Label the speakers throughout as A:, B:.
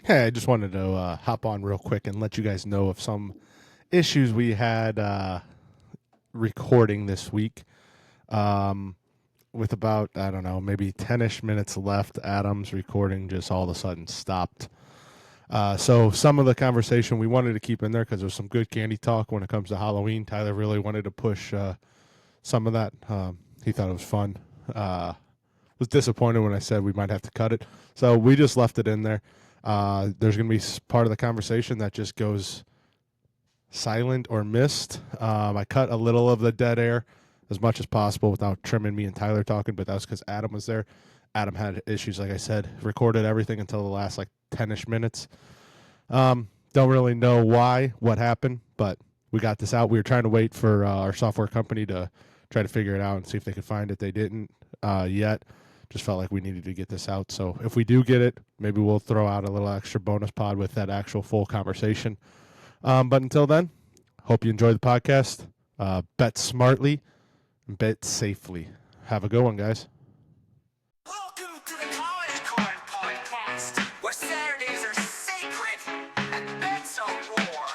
A: Hey, I just wanted to hop on real quick and let you guys know of some issues we had recording this week. With about, I don't know, maybe 10-ish minutes left, Adam's recording just all of a sudden stopped. So some of the conversation we wanted to keep in there because there's some good candy talk when it comes to Halloween. Tyler really wanted to push some of that. He thought it was fun. Was disappointed when I said we might have to cut it. So we just left it in there. There's going to be part of the conversation that just goes silent or missed. I cut a little of the dead air as much as possible without trimming me and Tyler talking, but that was because Adam was there. Adam had issues, like I said, recorded everything until the last like 10-ish minutes. Don't really know what happened, but we got this out. We were trying to wait for our software company to try to figure it out and see if they could find it. They didn't yet. Just felt like we needed to get this out. So if we do get it, maybe we'll throw out a little extra bonus pod with that actual full conversation. But until then, hope you enjoy the podcast. Bet smartly and bet safely. Have a good one, guys.
B: Welcome to the College Card Podcast, where Saturdays are sacred and bets are war.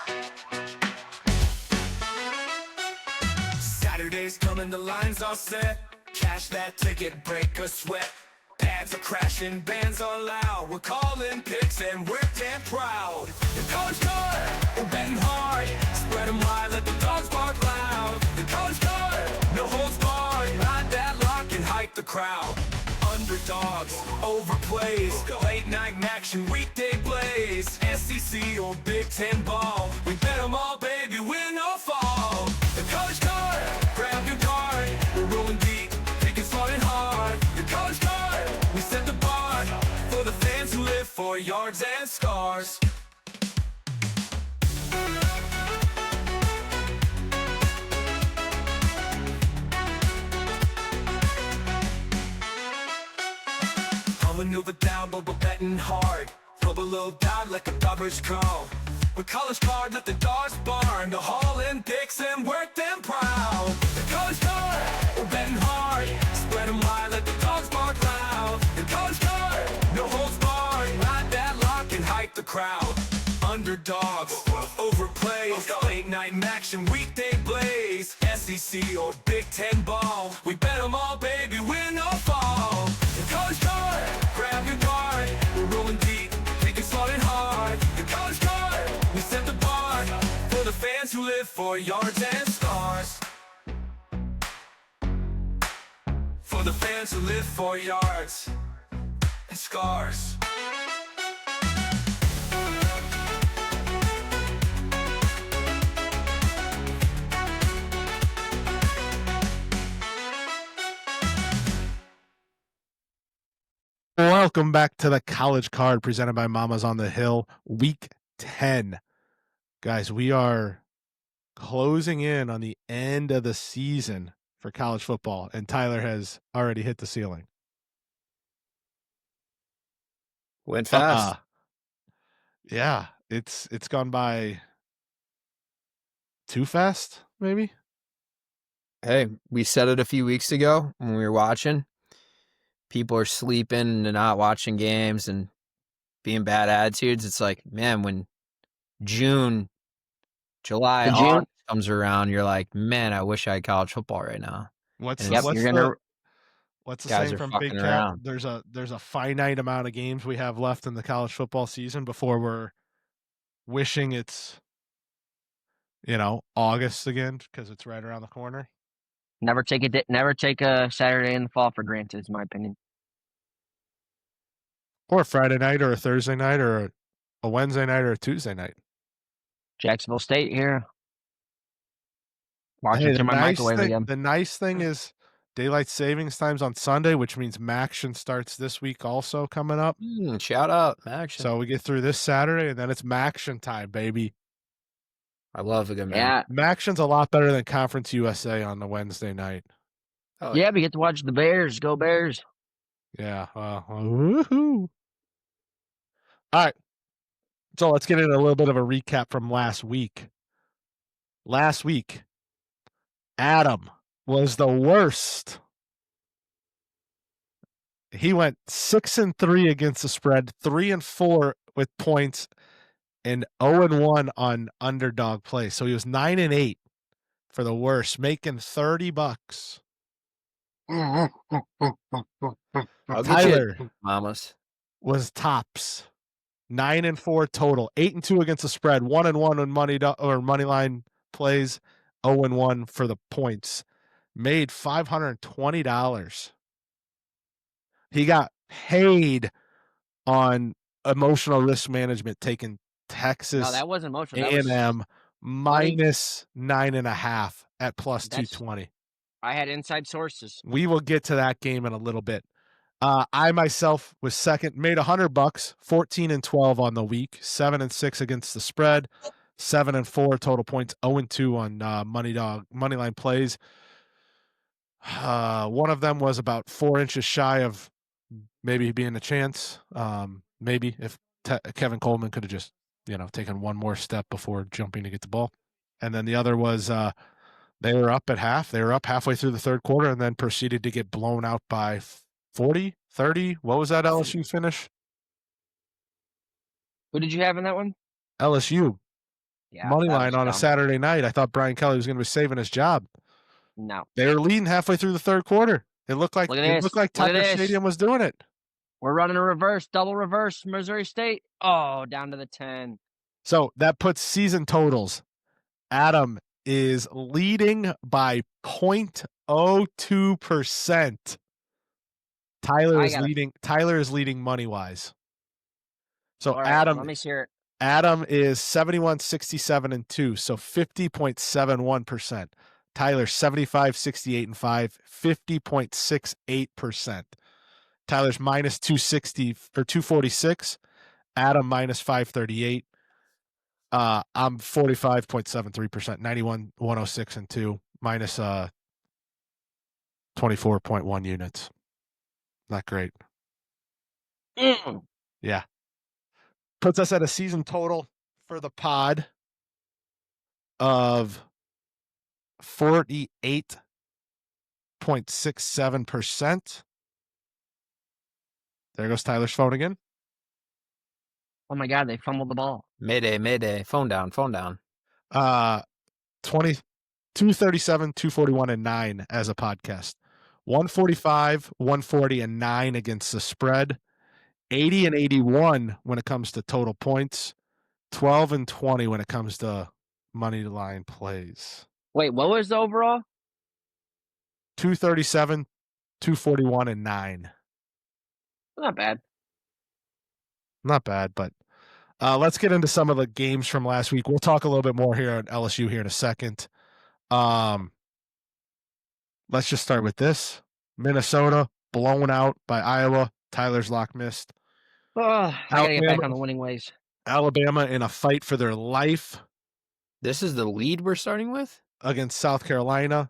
B: Saturdays coming, the lines are set. Cash that ticket, break a sweat. Pads are crashing, bands are loud. We're calling picks and we're damn proud. The College Card, we're betting hard. Spread 'em wide, let the dogs bark loud. The College Card, no holds barred. Ride that lock and hype the crowd. Underdogs, overplays, late night action, weekday blaze. SEC or Big Ten ball, we bet 'em all, baby, win or fall. The College Card, grab your card. We're rolling deep, thinking smart and hard. The College Card, we set the bar for the fans who live for yards and scars. Maneuver down, but we're betting hard. Rub a little down like a garbage call. With College Card, let the dogs barn. The Hall in picks and work them proud. The College Card, we're betting hard. Spread 'em wide, let the dogs bark loud. The College Card, no holds barred. Ride that lock and hype the crowd. Underdogs, overplays, late night action, weekday blaze. SEC or Big Ten ball, we bet 'em all, baby, win or fall. The College Card, grab your card. We're rolling deep, thinking smart and hard. The College Card, we set the bar for the fans who live for yards and scars. For the fans who live for yards and scars.
A: Welcome back to the College Card presented by Mamas on the Hill, Week 10. Guys, we are closing in on the end of the season for college football, and Tyler has already hit the ceiling.
C: Went fast.
A: Yeah, it's gone by too fast, maybe?
C: Hey, we said it a few weeks ago when we were watching. People are sleeping and not watching games and being bad attitudes. It's like, man, when July, August comes around, you're like, man, I wish I had college football right now.
A: What's
C: guys
A: the saying
C: are
A: from
C: fucking
A: Big Cat?
C: around.
A: There's a finite amount of games we have left in the college football season before we're wishing it's, August again because it's right around the corner.
D: Never take a Saturday in the fall for granted, is my opinion.
A: Or a Friday night or a Thursday night or a Wednesday night or a Tuesday night.
D: Jacksonville State here. Watching through my microwave again.
A: The nice thing is daylight savings times on Sunday, which means Maction starts this week also coming up.
C: Shout out, Maction.
A: So we get through this Saturday, and then it's Maction time, baby.
C: I love a good man.
D: Yeah.
A: Maction's a lot better than Conference USA on the Wednesday night.
D: Oh, yeah, we get to watch the Bears. Go Bears.
A: Yeah. Woohoo. All right. So let's get into a little bit of a recap from last week. Last week, Adam was the worst. He went 6-3 against the spread, 3-4 with points and 0-1 on underdog play. So he was 9-8 for the worst, making $30.
C: I'll get
A: Tyler
C: you, mamas.
A: was tops. 9-4 total, 8-2 against the spread, 1-1 on money line plays, 0-1 for the points. Made $520. He got paid on emotional risk management, taking
D: No,
A: Texas
D: that wasn't emotional. That was
A: A&M minus 9.5 at plus
D: That's-
A: 220.
D: I had inside sources.
A: We will get to that game in a little bit. I myself was second, made $100, 14-12 on the week, 7-6 against the spread, 7-4 total points, 0-2 on money line plays. One of them was about 4 inches shy of maybe being a chance. Maybe if Kevin Coleman could have just, taken one more step before jumping to get the ball. And then the other was they were up at half. They were up halfway through the third quarter and then proceeded to get blown out by 40, 30. What was that LSU finish?
D: Who did you have in that one?
A: LSU.
D: Yeah,
A: Money
D: that
A: line
D: was
A: on a
D: dumb.
A: Saturday night. I thought Brian Kelly was going to be saving his job.
D: No.
A: They were leading halfway through the third quarter. It looked like
D: Look at this.
A: Tiger Stadium was doing it.
D: We're running a reverse, double reverse, Missouri State. Oh, down to the 10.
A: So that puts season totals. Adam is leading by 0.02%. Tyler is leading money wise. So
D: All right,
A: Adam,
D: let me hear it.
A: Adam is 71, 67, and 2, so 50.71%. Tyler 75, 68, and 5, 50.68%. Tyler's minus 260 or 246. Adam minus 538. I'm 45.73%, 91, 106, and 2, minus 24.1 units. Not great. Yeah. Puts us at a season total for the pod of 48.67%. There goes Tyler's phone again.
D: Oh my God, they fumbled the ball.
C: Mayday. Phone down.
A: 20, 237, 241, and 9 as a podcast. 145, 140, and 9 against the spread. 80 and 81 when it comes to total points. 12 and 20 when it comes to money line plays.
D: Wait, what was the overall?
A: 237, 241, and 9.
D: Not bad.
A: Not bad, but let's get into some of the games from last week. We'll talk a little bit more here on LSU here in a second. Let's just start with this. Minnesota blown out by Iowa. Tyler's lock missed.
D: Oh, I got to get back on the winning ways.
A: Alabama in a fight for their life
C: This is the lead we're starting with?
A: against South Carolina.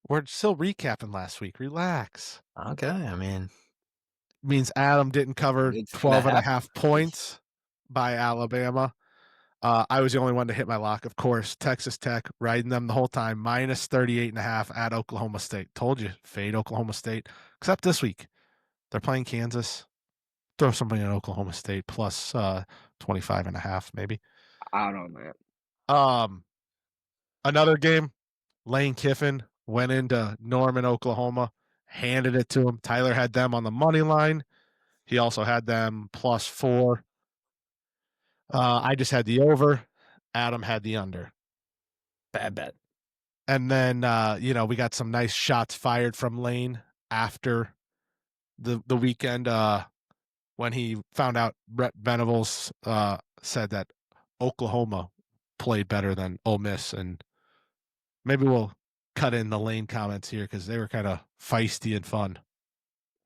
A: We're still recapping last week. Relax.
C: Okay, I mean.
A: Means Adam didn't cover
C: It's
A: 12.5 points by Alabama. I was the only one to hit my lock, of course. Texas Tech riding them the whole time, minus 38.5 at Oklahoma State. Told you, fade Oklahoma State. Except this week, they're playing Kansas. Throw somebody in Oklahoma State plus 25.5 maybe.
D: I don't know, man.
A: Another game, Lane Kiffin went into Norman, Oklahoma, handed it to him. Tyler had them on the money line. He also had them plus 4. I just had the over. Adam had the under.
C: Bad bet.
A: And then, we got some nice shots fired from Lane after the weekend when he found out Brett Venables said that Oklahoma played better than Ole Miss. And maybe we'll cut in the Lane comments here because they were kind of feisty and fun.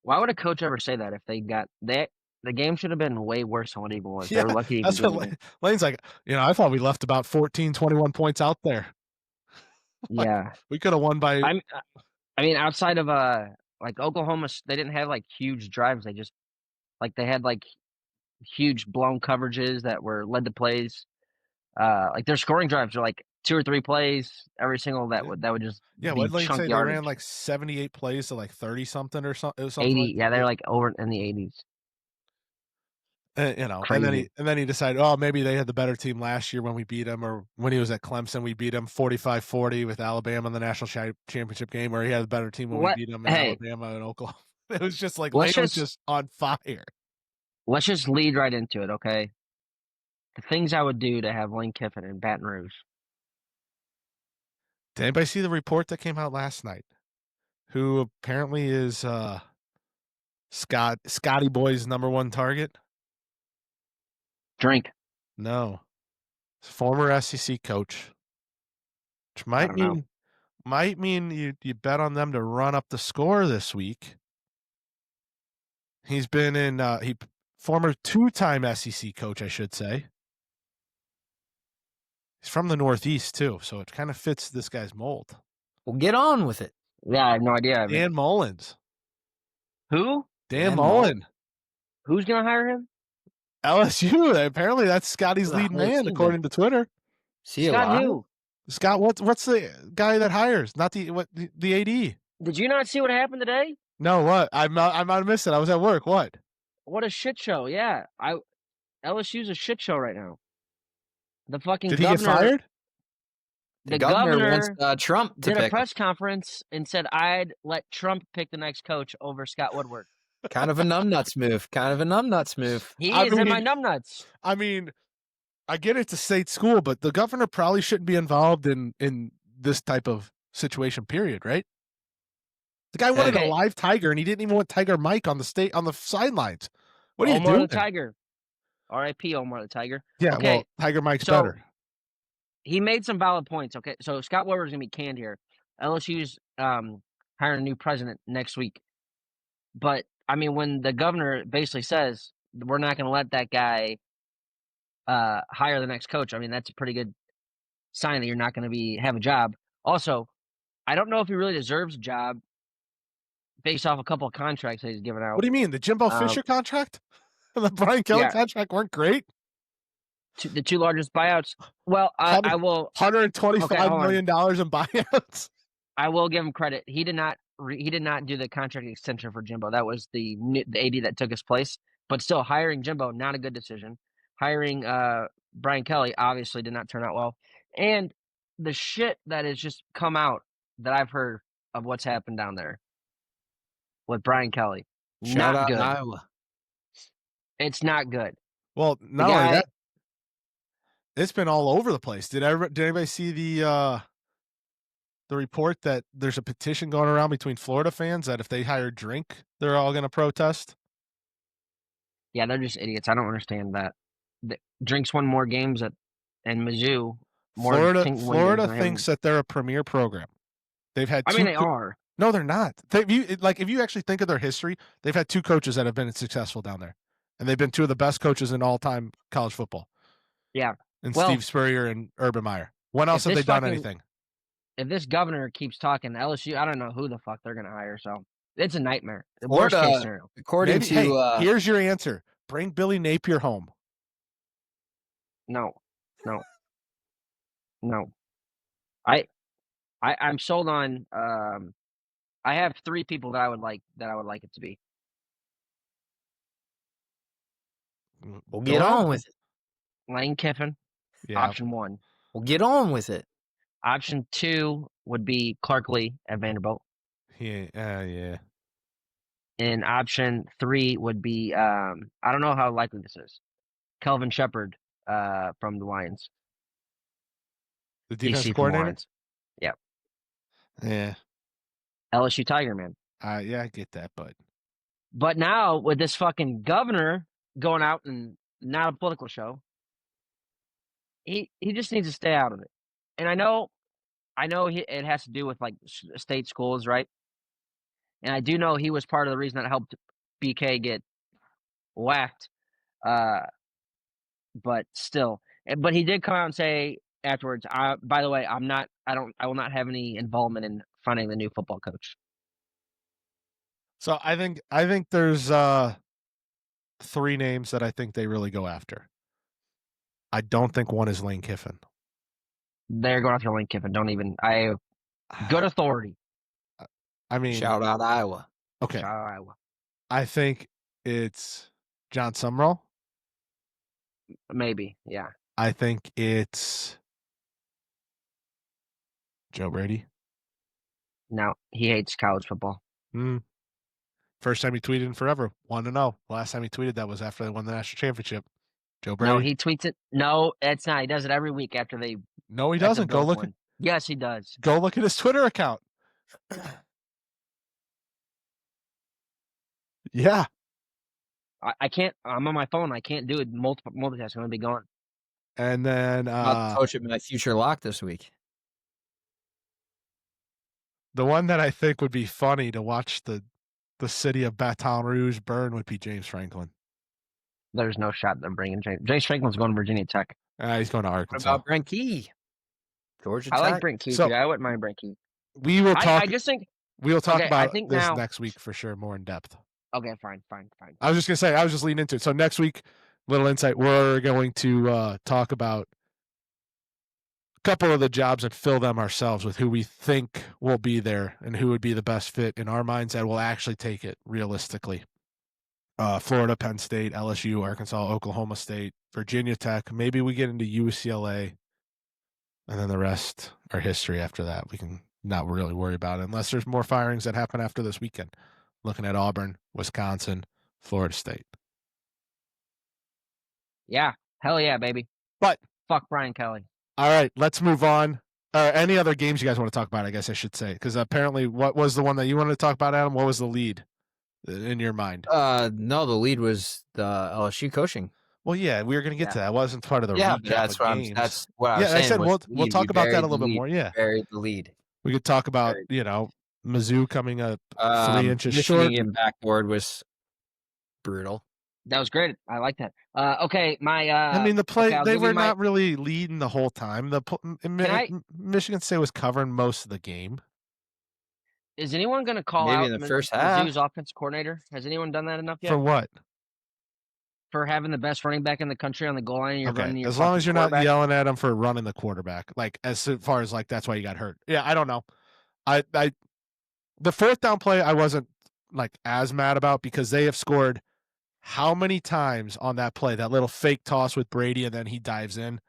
D: Why would a coach ever say that if they got that? The game should have been way worse than what Eagle was.
A: Yeah,
D: they were lucky.
A: That's what Lane's like, I thought we left about 14, 21 points out there.
D: Yeah.
A: We could have won by.
D: I mean, outside of like Oklahoma, they didn't have like huge drives. They just they had like huge blown coverages that were led to plays. Like their scoring drives are like 2 or 3 plays every single that would just
A: Yeah,
D: be
A: what did Lane
D: chunk
A: say?
D: yardage.
A: They ran like 78 plays to like 30 something or something.
D: 80. Yeah, they're like over in the 80s. Crazy.
A: and then he decided, oh, maybe they had the better team last year when we beat him, or when he was at Clemson, we beat him 45-40 with Alabama in the national championship game, or he had a better team when we
D: What?
A: beat him in
D: Hey,
A: Alabama and Oklahoma. It was just like
D: let's
A: Lane was
D: just
A: just on fire.
D: let's just lead right into it, okay? The things I would do to have Lane Kiffin in Baton Rouge.
A: Did anybody see the report that came out last night? Who apparently is Scotty Boy's #1 target?
D: Drink.
A: No, former SEC coach, which
D: I don't know.
A: might mean you bet on them to run up the score this week. He's been in former 2-time SEC coach, I should say. He's from the Northeast too, so it kind of fits this guy's mold.
C: Well, get on with it.
D: Yeah, I have no idea.
A: Dan Mullins.
D: Who?
A: Dan
C: Dan
A: Mullen.
D: Who's gonna hire him?
A: LSU. Apparently that's Scotty's
C: Who the
A: lead
C: hell is
A: man,
C: he
A: according to Twitter.
C: See
D: Scott
C: alive?
D: who?
A: Scott, what's the guy that hires? Not the AD.
D: Did you not see what happened today?
A: No, what? I might have missed it. I was at work. What?
D: What a shit show. Yeah. LSU's a shit show right now. The fucking
A: Did he get
D: governor
A: fired?
C: The governor wants Trump to
D: did a
C: pick.
D: press conference and said I'd let Trump pick the next coach over Scott Woodward.
C: Kind of a numbnuts move. Kind of a numbnuts move.
D: He
A: I
D: is in my
A: mean-
D: numbnuts.
A: I mean, I get it's a state school, but the governor probably shouldn't be involved in this type of situation, period, right? The guy wanted
D: Okay.
A: a live tiger, and he didn't even want Tiger Mike on the sidelines. What are you
D: Omar
A: doing?
D: the Tiger. R.I.P. Omar the Tiger.
A: Yeah,
D: Okay,
A: well, Tiger Mike's
D: so-
A: better.
D: He made some valid points. Okay, so Scott Woodward's gonna be canned here. LSU's hiring a new president next week. But I mean, when the governor basically says we're not gonna let that guy hire the next coach, I mean that's a pretty good sign that you're not gonna have a job. Also, I don't know if he really deserves a job based off a couple of contracts that he's given out.
A: What do you mean? The Jimbo Fisher contract and the Brian Kelly
D: yeah.
A: contract weren't great?
D: The two largest buyouts. Well, I will
A: $125 million in buyouts.
D: I will give him credit. He did not do the contract extension for Jimbo. That was the AD that took his place. But still, hiring Jimbo, not a good decision. Hiring Brian Kelly obviously did not turn out well. And the shit that has just come out that I've heard of what's happened down there with Brian Kelly,
C: Shout
D: not
C: out
D: good.
C: Iowa.
D: It's not good.
A: Well, not only that, it's been all over the place. Did anybody see the report that there's a petition going around between Florida fans that if they hire Drink, they're all going to protest?
D: Yeah, they're just idiots. I don't understand that. Drink's won more games and Mizzou.
A: Florida thinks that they're a premier program. They've had.
D: I mean, they are.
A: No, they're not. If you actually think of their history, they've had 2 coaches that have been successful down there, and they've been 2 of the best coaches in all-time college football.
D: Yeah.
A: And
D: Well,
A: Steve Spurrier and Urban Meyer. When else have they done anything?
D: If this governor keeps talking LSU, I don't know who the fuck they're going to hire. So it's a nightmare. The worst case scenario.
C: According to
A: here's your answer: bring Billy Napier home.
D: No. I'm sold on. I have 3 people that I would like it to be.
C: We'll get on with it.
D: Lane Kiffin,
A: Yeah.
D: option 1.
C: We'll get on with it.
D: Option 2 would be Clark Lee at Vanderbilt.
A: Yeah.
D: And option 3 would be I don't know how likely this is. Kelvin Shepard from the Lions.
A: The defense
D: DC from
A: coordinator.
D: Lions. Yep.
A: Yeah.
D: LSU Tiger, man.
A: Yeah, I get that,
D: But now with this fucking governor going out and not a political show, he just needs to stay out of it. And I know it has to do with like state schools, right? And I do know he was part of the reason that helped BK get whacked. But still, but he did come out and say afterwards, by the way, I will not have any involvement in finding the new football coach.
A: So I think there's 3 names that I think they really go after. I don't think one is Lane Kiffin.
D: They're going after Lane Kiffin. I have good authority.
A: I mean,
C: Shout out Iowa.
A: Okay.
D: Shout out Iowa.
A: I think it's John Sumrall.
D: Maybe, yeah.
A: I think it's Joe Brady.
D: No, he hates college football.
A: First time he tweeted in forever. 1-0. Last time he tweeted that was after they won the national championship. Joe Brady.
D: No, he tweets it. No, it's not. He does it every week after they.
A: No, he
D: after
A: doesn't. Go
D: Bills
A: look.
D: win. Yes, he does.
A: Go look at his Twitter account. Yeah.
D: I can't. I'm on my phone. I can't do it multitasking. I'm gonna be gone.
A: And then
C: I'll coach him in my future lock this week.
A: the one that I think would be funny to watch the city of Baton Rouge burn would be James Franklin.
D: There's no shot they're bringing James Franklin's going to Virginia Tech.
A: He's going to
C: What
A: Arkansas.
C: about Brent Key? Georgia
D: I
C: Tech?
D: like Brent Key
A: So-
D: too. I wouldn't mind Brent Key.
A: We will talk.
D: I just think.
A: We will talk
D: okay, I
A: about
D: think
A: this
D: now-
A: next week for sure, more in depth.
D: Okay, fine.
A: I was just gonna say, I was just leading into it. So next week, little insight. We're going to talk about a couple of the jobs and fill them ourselves with who we think will be there and who would be the best fit in our minds that will actually take it realistically. Florida, Penn State, LSU, Arkansas, Oklahoma State, Virginia Tech. Maybe we get into UCLA, and then the rest are history after that. We can not really worry about it unless there's more firings that happen after this weekend. Looking at Auburn, Wisconsin, Florida State.
D: Yeah, hell yeah, baby.
A: But
D: fuck Brian Kelly.
A: All right, let's move on. Any other games you guys want to talk about? I guess I should say, because apparently, what was the one that you wanted to talk about, Adam? What was the lead in your mind?
C: No, the lead was the LSU coaching.
A: Well, yeah, we were going to get to that. It wasn't part of the recap
C: that's
A: of
C: what
A: games.
C: that's what I was
A: I
C: saying.
A: said
C: was
A: we'll talk about that a little bit more. Yeah,
C: buried the lead.
A: we could talk about
C: Buried.
A: Mizzou coming up 3 inches
C: Michigan
A: short.
C: getting backboard was brutal.
D: That was great. I like that. Okay, my.
A: I mean, the play
D: okay, I'll
A: they
D: give you
A: were
D: my-
A: not really leading the whole time. Michigan State was covering most of the game.
D: Is anyone going to call
C: Maybe
D: out
C: in the first half.
D: Mizzou's offense coordinator? Has anyone done that enough yet?
A: For what?
D: For having the best running back in the country on the goal line. And you're running
A: Okay,
D: your
A: as long as you're not
D: quarterback?
A: yelling at him for running the quarterback, like as far as like that's why you got hurt. Yeah, I don't know. I the fourth down play I wasn't like as mad about because they have scored how many times on that play, that little fake toss with Brady and then he dives in.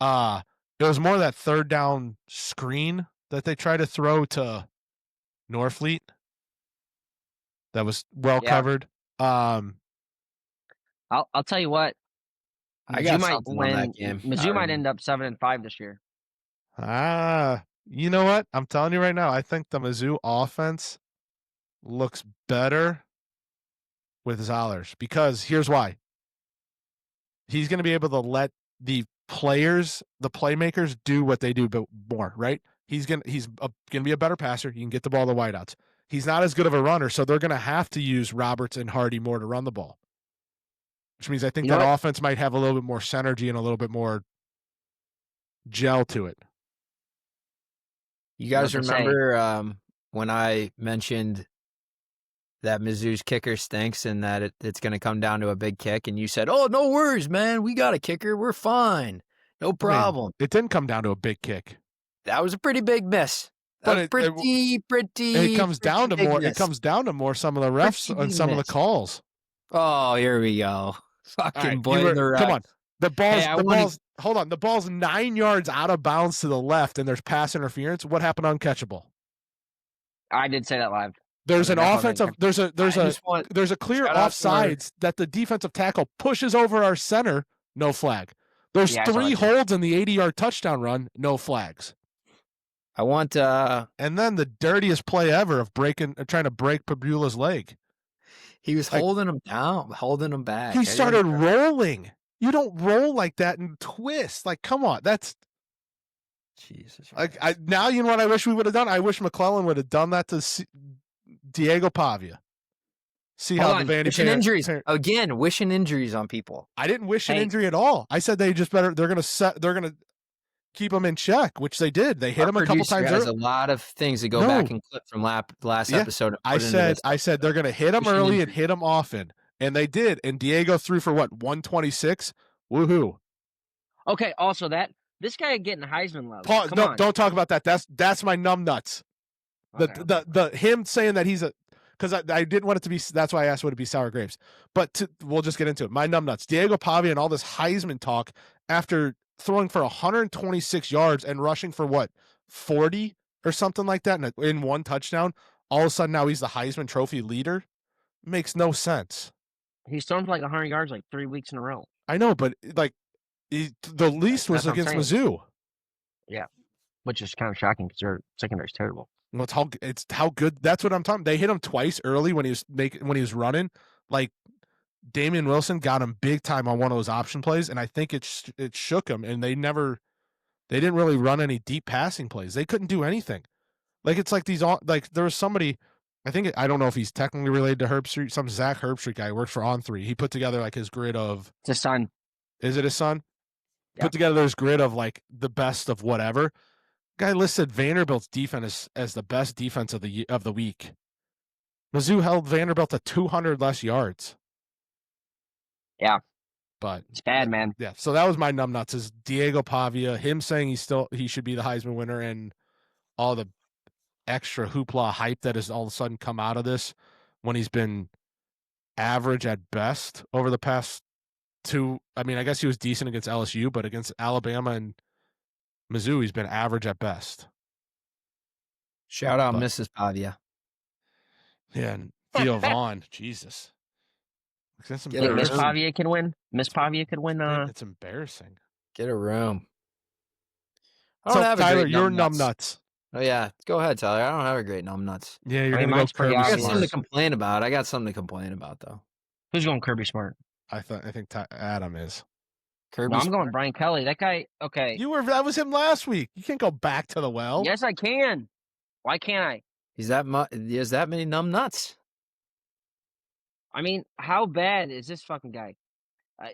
A: It was more that third down screen that they try to throw to Norfleet that was well covered.
D: I'll tell you what.
C: I got
D: Mizzou might
C: something on that game.
D: Mizzou might end up 7-5 this year.
A: You know what? I'm telling you right now, I think the Mizzou offense looks better with Zollers because here's why. He's going to be able to let the players, the playmakers, do what they do but more, right? He's going to be a better passer. He can get the ball to wideouts. He's not as good of a runner, so they're going to have to use Roberts and Hardy more to run the ball. Which means I think that offense might have a little bit more synergy and a little bit more gel to it.
C: You guys remember when I mentioned that Mizzou's kicker stinks and that it's going to come down to a big kick, and you said, "Oh, no worries, man. We got a kicker. We're fine. No problem."
A: It didn't come down to a big kick.
C: That was a pretty big miss.
A: But
C: It
A: comes down to more. It comes down to more some of the refs and some of the calls.
C: Oh, here we go. Fucking blame the refs.
A: Come on. The ball's hold on. The ball's 9 yards out of bounds to the left, and there's pass interference. What happened uncatchable?
D: I did say that live.
A: There's an offensive. There's a clear offsides that the defensive tackle pushes over our center. No flag. There's 3 holds in the 80-yard touchdown run. No flags.
C: I want
A: and then the dirtiest play ever of trying to break Pabula's leg.
C: He was holding him down, holding him back.
A: He started rolling. You don't roll like that and twist. Like, come on, that's
C: Jesus.
A: Like, now you know what I wish we would have done. I wish McClellan would have done that to Diego Pavia. See how the Vandy
C: wishing injuries again, wishing injuries on people.
A: I didn't wish an injury at all. I said they just better. They're gonna keep them in check, which they did. They hit him a couple times.
C: There's a lot of things to go back and clip from last episode.
A: I said they're gonna hit him early and hit him often, and they did. And Diego threw for what 126. Woohoo!
D: Okay. Also, this guy getting Heisman love.
A: Don't talk about that. That's my numbnuts. The him saying that he's because I didn't want it to be. That's why I asked would it be sour grapes. But we'll just get into it. My numbnuts, Diego Pavia, and all this Heisman talk after throwing for 126 yards and rushing for what 40 or something like that in one touchdown. All of a sudden now he's the Heisman Trophy leader. Makes no sense.
D: He's thrown for like 100 yards like 3 weeks in a row.
A: I know, but like the least was against Mizzou.
D: Yeah, which is kind of shocking because their secondary's terrible.
A: Well, it's how good. That's what I'm talking. They hit him twice early when he was running. Like Damian Wilson got him big time on one of those option plays, and I think it shook him. And they didn't really run any deep passing plays. They couldn't do anything. Like it's like there was somebody. I don't know if he's technically related to Herbstreit. Some Zach Herbstreit guy works for On3. He put together like his grid of.
D: It's his son.
A: Is it his son?
D: Yep.
A: Put together his grid of like the best of whatever. Guy listed Vanderbilt's defense as the best defense of the week. Mizzou held Vanderbilt to 200 less yards.
D: Yeah,
A: but
D: it's bad, man.
A: Yeah, so that was my numbnuts. Is Diego Pavia, him saying he should be the Heisman winner, and all the extra hoopla hype that has all of a sudden come out of this when he's been average at best over the past two. I mean, I guess he was decent against LSU, but against Alabama and Mizzou, he's been average at best.
C: Shout out Mrs. Pavia.
A: Yeah, and Theo Vaughn. Jesus.
D: Miss Pavia can win. Miss Pavia could win.
A: It's embarrassing.
C: Get a room.
A: So Tyler, you're numbnuts.
C: Oh yeah, go ahead, Tyler. I don't have a great numbnuts.
A: Yeah, you're gonna go Kirby Smart.
C: I got something to complain about. though.
D: Who's going Kirby Smart?
A: I think Adam is.
D: Kirby. No, I'm going Brian Kelly. That guy. Okay.
A: That was him last week. You can't go back to the well.
D: Yes, I can. Why can't I?
C: He has that many numbnuts.
D: I mean, how bad is this fucking guy?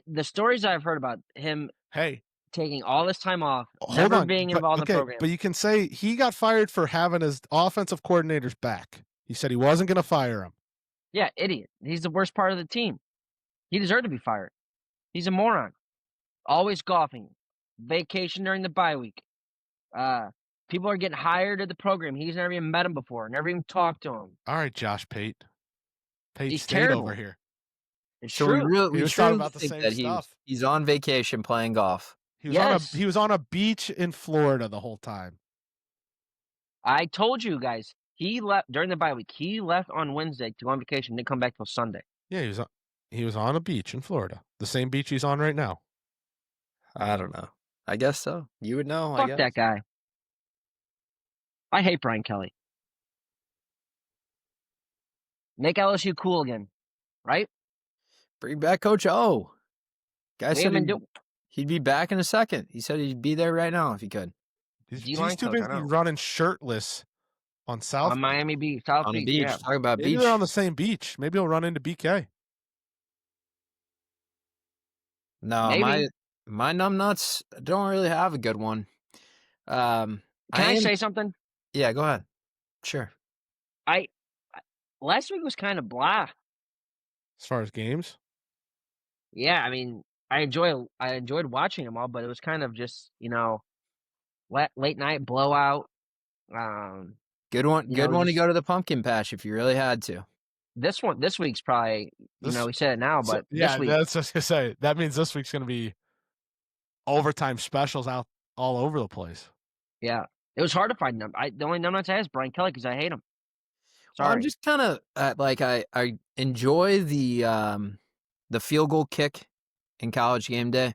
D: The stories I've heard about him.
A: Hey.
D: Taking all this time off, never being involved in the program.
A: But you can say he got fired for having his offensive coordinators back. He said he wasn't going to fire him.
D: Yeah, idiot. He's the worst part of the team. He deserved to be fired. He's a moron. Always golfing. Vacation during the bye week. People are getting hired at the program. He's never even met him before. Never even talked to him.
A: All right, Josh Pate.
D: He's
A: State
D: terrible.
A: Over here.
D: It's
C: so
D: true.
C: we
A: talking about the
C: think
A: same
C: that
A: stuff.
C: He's on vacation playing golf.
A: He was on a beach in Florida the whole time.
D: I told you guys, he left during the bye week. He left on Wednesday to go on vacation, didn't come back till Sunday.
A: Yeah, he was on a beach in Florida. The same beach he's on right now.
C: I don't know. I guess so. You would know.
D: Fuck
C: I guess.
D: That guy. I hate Brian Kelly. Make LSU cool again, right?
C: Bring back Coach O. Guy said
D: he'd
C: be back in a second. He said he'd be there right now if he could.
A: He's too busy running shirtless on
D: Miami Beach, South
C: on
D: Beach.
C: Beach.
D: Yeah.
C: Talk about
A: Maybe
C: beach.
A: they're on the same beach. Maybe he'll run into BK.
C: No,
D: Maybe.
C: my numbnuts don't really have a good one.
D: Can I say something?
C: Yeah, go ahead. Sure.
D: Last week was kind of blah.
A: As far as games?
D: Yeah, I mean, I enjoyed watching them all, but it was kind of just, late night blowout.
C: Good one to go to the pumpkin patch if you really had to.
D: This week's probably, we said it now, but this week.
A: That's what I was going to say. That means this week's going to be overtime specials out all over the place.
D: Yeah. It was hard to find them. The only numbnuts I have is Brian Kelly because I hate him. Sorry.
C: Well, I'm just kind of I enjoy the field goal kick in College Game Day,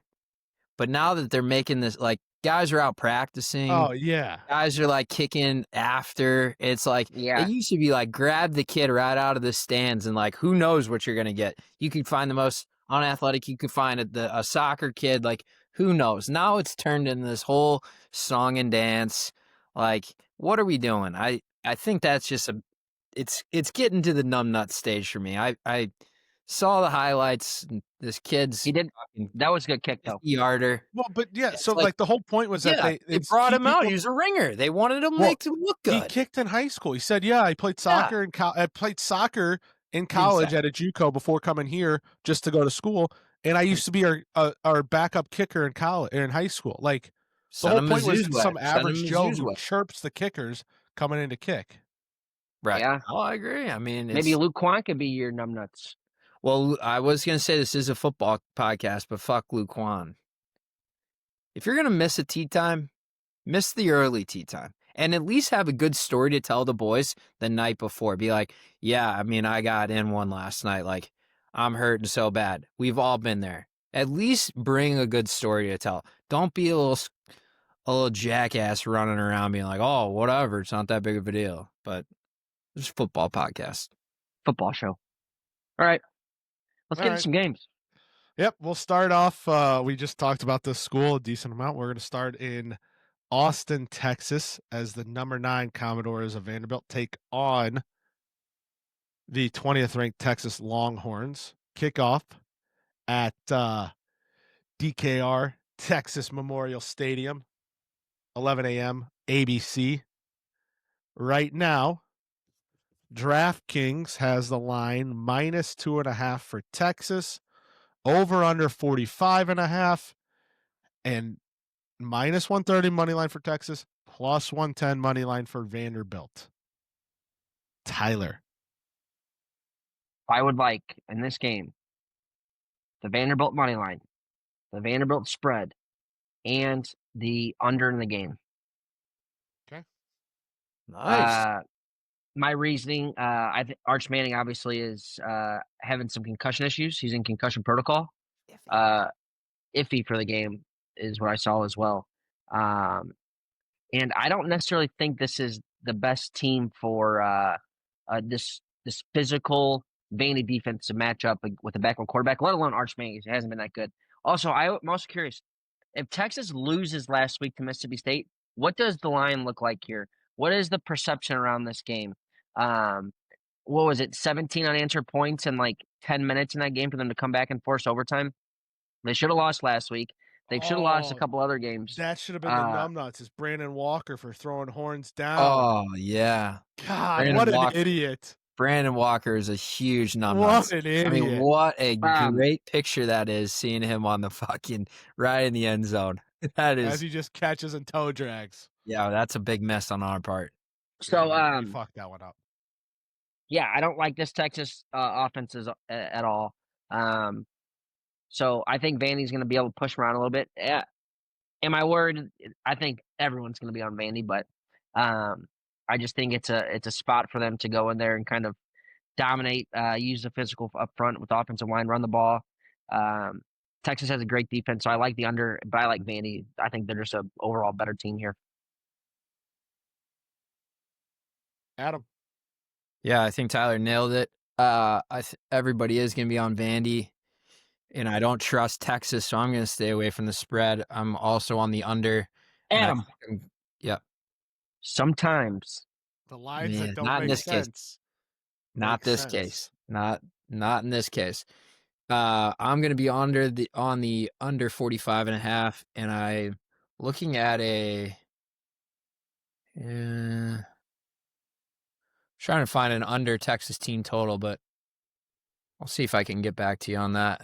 C: but now that they're making this, like, guys are out practicing.
A: Oh yeah,
C: guys are like kicking after. It's like
D: it
C: used to be like grab the kid right out of the stands and like who knows what you're gonna get. You could find the most unathletic. You could find a soccer kid. Like who knows? Now it's turned into this whole song and dance. Like what are we doing? I think that's just it's getting to the numbnut stage for me. I saw the highlights. This kid's
D: that was a good kick though.
A: Well, but yeah, so like the whole point was that
C: they brought him out. He was a ringer. They wanted him to make him look good.
A: He kicked in high school. He said, "Yeah, I played soccer I played soccer in college at a JUCO before coming here just to go to school, and I used to be our backup kicker in college or in high school." Like the whole point was some average Joe who chirps the kickers coming in to kick.
C: Right.
D: Yeah.
C: Oh, I agree. I mean,
D: Maybe Luke Quan could be your Numbnuts.
C: Well, I was going to say this is a football podcast, but fuck Luke Quan. If you're going to miss a tee time, miss the early tee time. And at least have a good story to tell the boys the night before. Be like, yeah, I mean, I got in one last night. Like, I'm hurting so bad. We've all been there. At least bring a good story to tell. Don't be a little jackass running around being like, oh, whatever. It's not that big of a deal. But it's a football podcast.
D: Football show. All right. Let's get into some games.
A: Yep, we'll start off. We just talked about this school a decent amount. We're going to start in Austin, Texas, as the number 9 Commodores of Vanderbilt take on the 20th ranked Texas Longhorns. Kickoff at DKR Texas Memorial Stadium, 11 a.m. ABC. Right now, DraftKings has the line -2.5 for Texas, over under 45.5, and -130 money line for Texas, +110 money line for Vanderbilt. Tyler.
D: I would like, in this game, the Vanderbilt money line, the Vanderbilt spread, and the under in the game.
A: Okay.
C: Nice.
D: My reasoning, I think Arch Manning obviously is having some concussion issues. He's in concussion protocol. Iffy for the game is what I saw as well. And I don't necessarily think this is the best team for this physical Vandy defense to match up with a backup quarterback, let alone Arch Manning. It hasn't been that good. Also, I'm also curious, if Texas loses last week to Mississippi State, what does the line look like here? What is the perception around this game? What was it, 17 unanswered points in like 10 minutes in that game for them to come back and force overtime? They should have lost last week. They should have lost a couple other games.
A: That should have been the Numbnuts. It's Brandon Walker for throwing horns down.
C: Oh, yeah.
A: God,
C: Brandon
A: what
C: Walker,
A: an idiot.
C: Brandon Walker is a huge Numbnuts.
A: What an idiot.
C: I mean, what a great picture that is, seeing him on the fucking right in the end zone. That is.
A: As he just catches and toe drags.
C: Yeah, that's a big mess on our part.
D: So,
A: he fucked that one up.
D: Yeah, I don't like this Texas offenses at all. So I think Vandy's going to be able to push around a little bit. Am I worried? I think everyone's going to be on Vandy, but I just think it's a spot for them to go in there and kind of dominate, use the physical up front with offensive line, run the ball. Texas has a great defense, so I like the under, but I like Vandy. I think they're just an overall better team here.
A: Adam.
C: Yeah, I think Tyler nailed it. Everybody is going to be on Vandy, and I don't trust Texas, so I'm going to stay away from the spread. I'm also on the under.
D: Adam.
C: Yep.
D: Sometimes
A: the lines that don't
C: not
A: make
C: in this
A: sense.
C: Case. Not this case. Not in this case. I'm going to be on the under 45.5, and I'm looking at trying to find an under Texas team total, but I'll see if I can get back to you on that.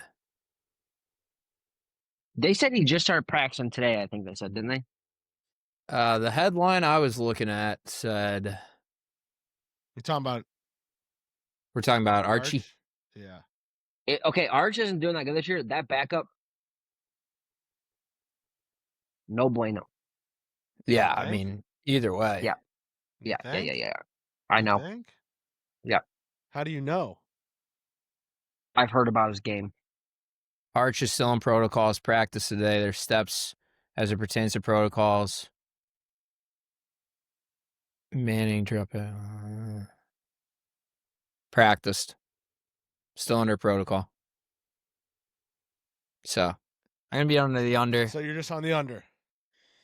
D: They said he just started practicing today, I think they said, didn't they?
C: The headline I was looking at said...
A: We're talking about
C: Archie?
A: Yeah.
D: Okay, Arch isn't doing that good this year. That backup, no bueno.
C: Yeah, I mean, either way.
D: Yeah. I know.
A: Think?
D: Yeah.
A: How do you know?
D: I've heard about his game.
C: Arch is still in protocols, practice today. There's steps as it pertains to protocols. Manning drop it. Practiced. Still under protocol. So, I'm going to be on the under.
A: So you're just on the under.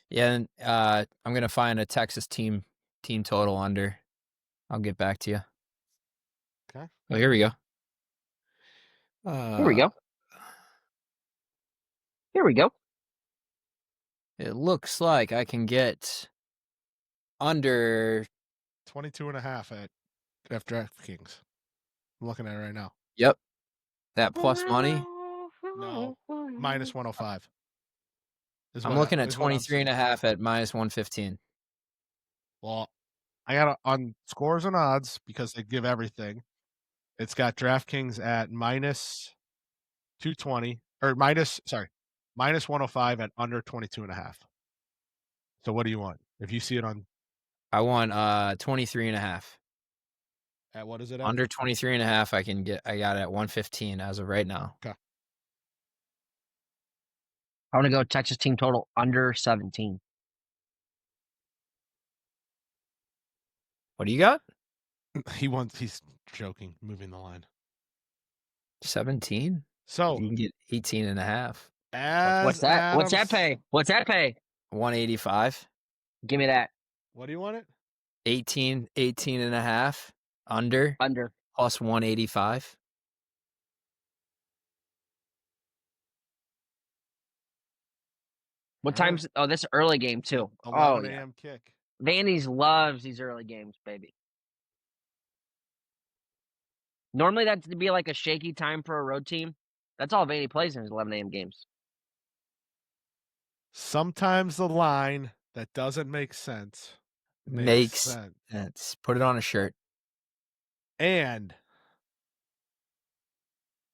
C: Yeah, and I'm going to find a Texas team total under. I'll get back to you.
A: Okay.
C: Oh, here we go.
D: Here we go.
C: It looks like I can get under
A: 22.5 at DraftKings. I'm looking at it right now.
C: Yep. That plus money.
A: No, -105.
C: I'm looking at 23.5 at -115.
A: Well, I got on scores and odds because they give everything. It's got DraftKings at minus 220 or minus 105 at under 22.5. So what do you want? If you see it on
C: I want 23.5.
A: at what is it at?
C: Under 23.5, I got it at 115 as of right now.
A: Okay.
D: I want to go Texas team total under 17.
C: What do you got?
A: He's joking, moving the line.
C: 17?
A: So
C: You can get 18.5.
D: What's that? What's that pay? What's that pay?
C: 185.
D: Give me that.
A: What do you want it?
C: 18.5 under plus 185.
D: What time's? Oh, this early game too.
A: 11 a.m. kick.
D: Vandy's loves these early games, baby. Normally that's to be like a shaky time for a road team. That's all Vandy plays in his 11 a.m. games.
A: Sometimes the line that doesn't make sense
C: Makes sense. Put it on a shirt.
A: And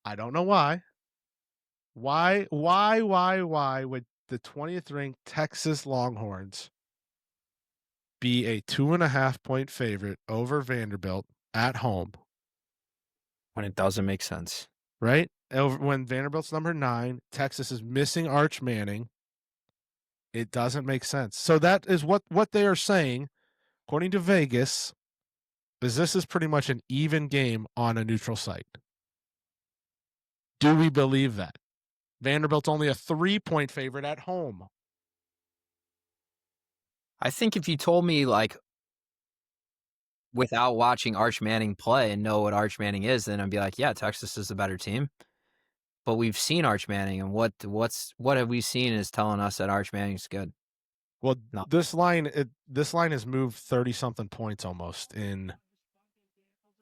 A: I don't know why. Why would the 20th ranked Texas Longhorns be a 2.5 point favorite over Vanderbilt at home?
C: When it doesn't make sense.
A: Right? When Vanderbilt's number 9, Texas is missing Arch Manning. It doesn't make sense. So that is what they are saying, according to Vegas, is this is pretty much an even game on a neutral site. Do we believe that? Vanderbilt's only a 3-point favorite at home.
C: I think if you told me, like, without watching Arch Manning play and know what Arch Manning is, then I'd be like, yeah, Texas is the better team. But we've seen Arch Manning, and what have we seen is telling us that Arch Manning's good.
A: Well, this line has moved 30-something points almost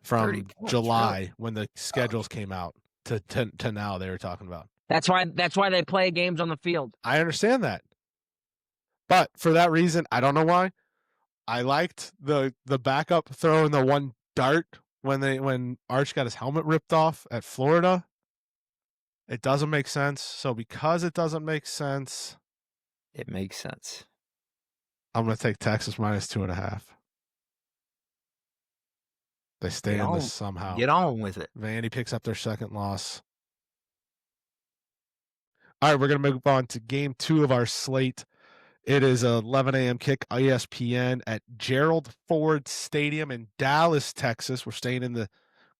A: from July when the schedules came out to now. They were talking about.
D: That's why they play games on the field.
A: I understand that, but for that reason, I don't know why. I liked the backup throwing the one dart when Arch got his helmet ripped off at Florida. It doesn't make sense. So because it doesn't make sense,
C: it makes sense.
A: I'm going to take Texas minus 2.5. They stay in this somehow.
C: Get on with it.
A: Vandy picks up their second loss. All right, we're going to move on to game 2 of our slate. It is a 11 a.m. kick, ESPN at Gerald Ford Stadium in Dallas, Texas. We're staying in the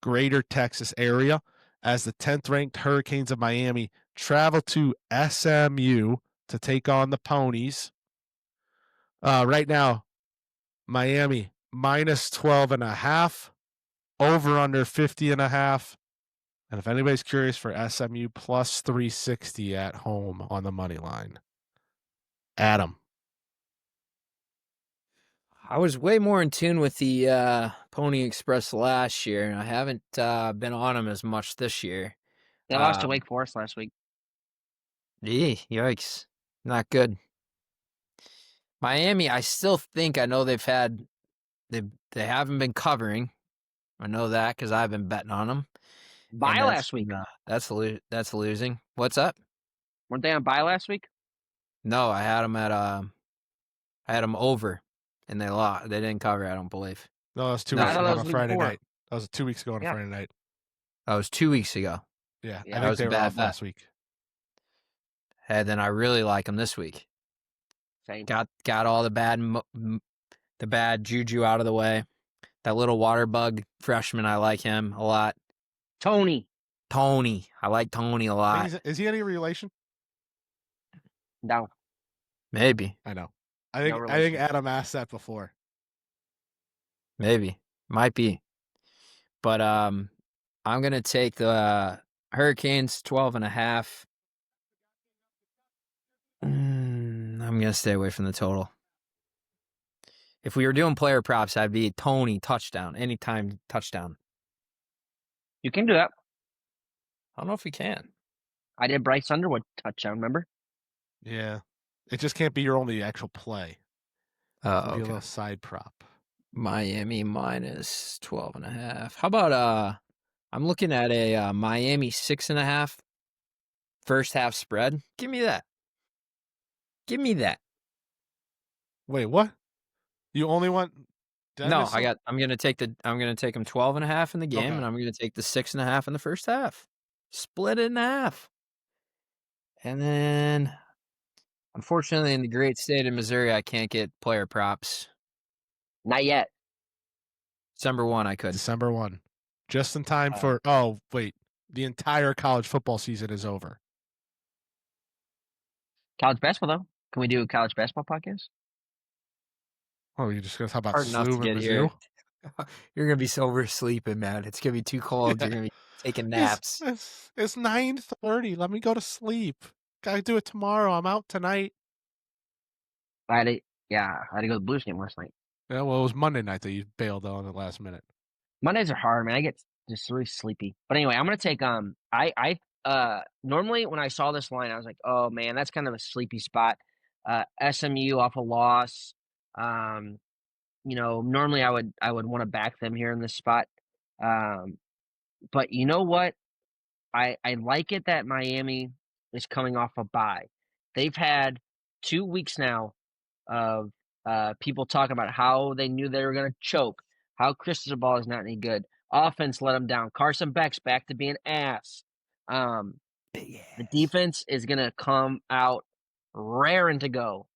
A: greater Texas area as the 10th-ranked Hurricanes of Miami travel to SMU to take on the Ponies. Right now, Miami minus 12.5, over under 50.5. And if anybody's curious for SMU, plus 360 at home on the money line. Adam.
C: I was way more in tune with the Pony Express last year, and I haven't been on them as much this year.
D: They lost to Wake Forest last week.
C: Yikes. Not good. Miami, I still think I know they haven't been covering. I know that because I've been betting on them.
D: Bye last week.
C: That's losing. What's up?
D: Weren't they on bye last week?
C: No, I had them over, and they lost. They didn't cover. I don't believe.
A: No, that was 2 weeks ago on a Friday night. That was 2 weeks ago on a Friday night.
C: That was 2 weeks ago.
A: Yeah, I think they were off last week.
C: And then I really like them this week.
D: Same.
C: Got all the bad juju out of the way. That little water bug freshman, I like him a lot.
D: Tony.
C: I like Tony a lot.
A: Is he any relation?
D: No.
C: Maybe.
A: I know. I think Adam asked that before.
C: Maybe. Might be. But I'm gonna take the Hurricanes 12.5. I'm gonna stay away from the total. If we were doing player props, I'd be Tony touchdown, anytime touchdown.
D: You can do that.
C: I don't know if we can.
D: I did Bryce Underwood touchdown, remember?
A: Yeah. It just can't be your only actual play.
C: Oh,
A: Be a
C: okay.
A: little side prop.
C: Miami minus 12.5. How about I'm looking at a Miami 6.5 first half spread. Give me that. Give me that.
A: Wait, what? You only want Dennis?
C: No, I'm gonna take them 12.5 in the game,
A: Okay.
C: and I'm gonna take the 6.5 in the first half. Split it in half. And then unfortunately in the great state of Missouri, I can't get player props.
D: Not yet.
C: December 1 I could.
A: December 1. Just in time for the entire college football season is over.
D: College basketball, though. Can we do a college basketball podcast?
A: Oh, you're just gonna talk about
C: Hard enough to
A: SLU
C: get
A: and
C: here.
A: Mizzou?
C: You're gonna be oversleeping, man. It's gonna be too cold.
A: Yeah.
C: You're gonna be taking naps.
A: It's 9:30. Let me go to sleep. Gotta do it tomorrow. I'm out tonight.
D: I had to go to the Blues game last night.
A: Yeah, well, it was Monday night that you bailed on at the last minute.
D: Mondays are hard, man. I get just really sleepy. But anyway, I'm gonna take normally when I saw this line, I was like, oh man, that's kind of a sleepy spot. SMU off a loss. Normally I would want to back them here in this spot. But you know what? I like it that Miami is coming off a bye. They've had 2 weeks now of people talking about how they knew they were going to choke, how Cristobal is not any good. Offense let them down. Carson Beck's back to being ass.
C: Big
D: The defense is going to come out raring to go.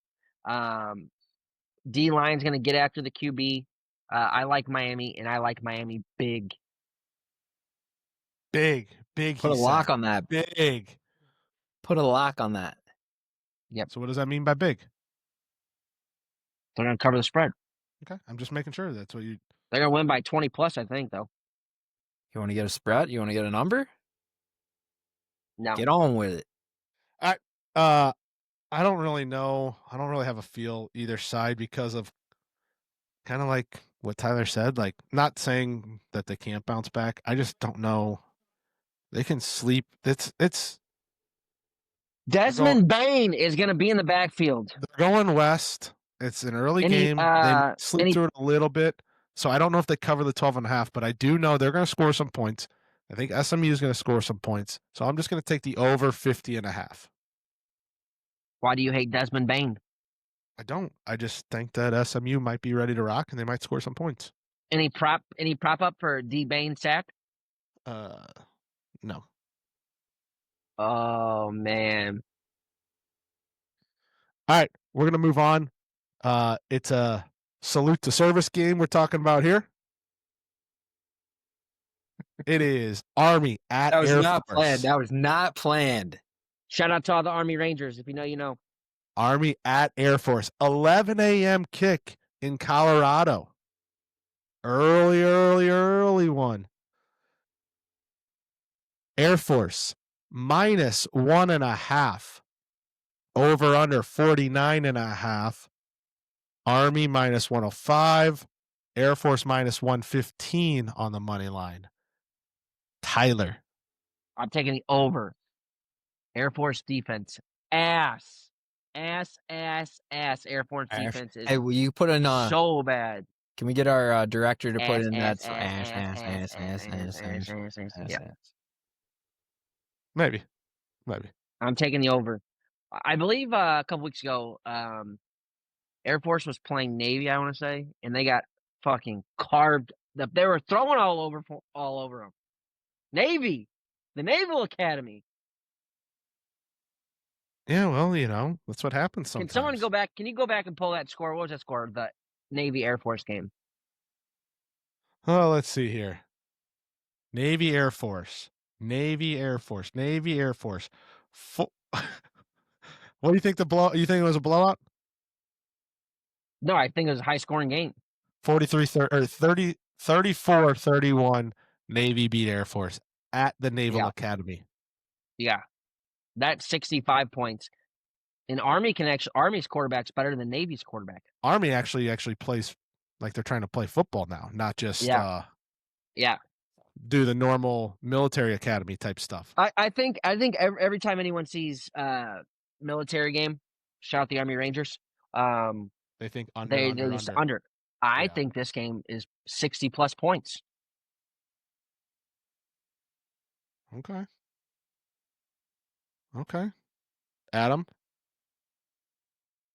D: D-line's going to get after the QB. I like Miami, and I like Miami big.
A: Big.
C: Put a lock on that.
A: Big.
C: Put a lock on that.
D: Yep.
A: So what does that mean by big?
D: They're going to cover the spread.
A: Okay, I'm just making sure that's what you.
D: They're going to win by 20 plus, I think, though.
C: You want to get a spread? You want to get a number?
D: No.
C: Get on with it.
A: I don't really know. I don't really have a feel either side because of kind of like what Tyler said. Like, not saying that they can't bounce back. I just don't know. They can sleep. It's
D: Desmond Bain is going to be in the backfield.
A: They're going west. It's an early game. They sleep through it a little bit. So I don't know if they cover the 12.5, but I do know they're going to score some points. I think SMU is going to score some points. So I'm just going to take the over 50.5.
D: Why do you hate Desmond Bain?
A: I don't. I just think that SMU might be ready to rock and they might score some points.
D: Any prop up for D Bain sack?
A: No.
D: Oh man.
A: All right, we're gonna move on. It's a salute to service game we're talking about here. It is Army at Air Force.
C: That was not planned.
D: Shout out to all the Army Rangers. If you know, you know.
A: Army at Air Force. 11 a.m. kick in Colorado. Early one. Air Force minus 1.5. Over under 49.5. Army minus 105. Air Force minus 115 on the money line. Tyler.
D: I'm taking the over. Air Force defense. Ass. Air Force defense is
C: Hey, will you put in
D: so bad.
C: Can we get our director to put in that
D: Yeah.
A: Maybe.
D: I'm taking the over. I believe a couple weeks ago, Air Force was playing Navy, I want to say, and they got fucking carved. They were throwing all over them. Navy, the Naval Academy.
A: Yeah, well, that's what happens sometimes.
D: Can someone go back? Can you go back and pull that score? What was that score? The Navy Air Force game.
A: Oh, let's see here. Navy Air Force. What do you think you think it was a blowout?
D: No, I think it was a high scoring game.
A: 34-31 Navy beat Air Force at the Naval Academy.
D: Yeah. That's 65 points. And Army's quarterback's better than Navy's quarterback.
A: Army actually plays like they're trying to play football now, not just do the normal military academy type stuff.
D: I think every time anyone sees military game, shout out the Army Rangers.
A: They think
D: under. I
A: Yeah.
D: think this game is 60+ points.
A: Okay. Okay. Adam?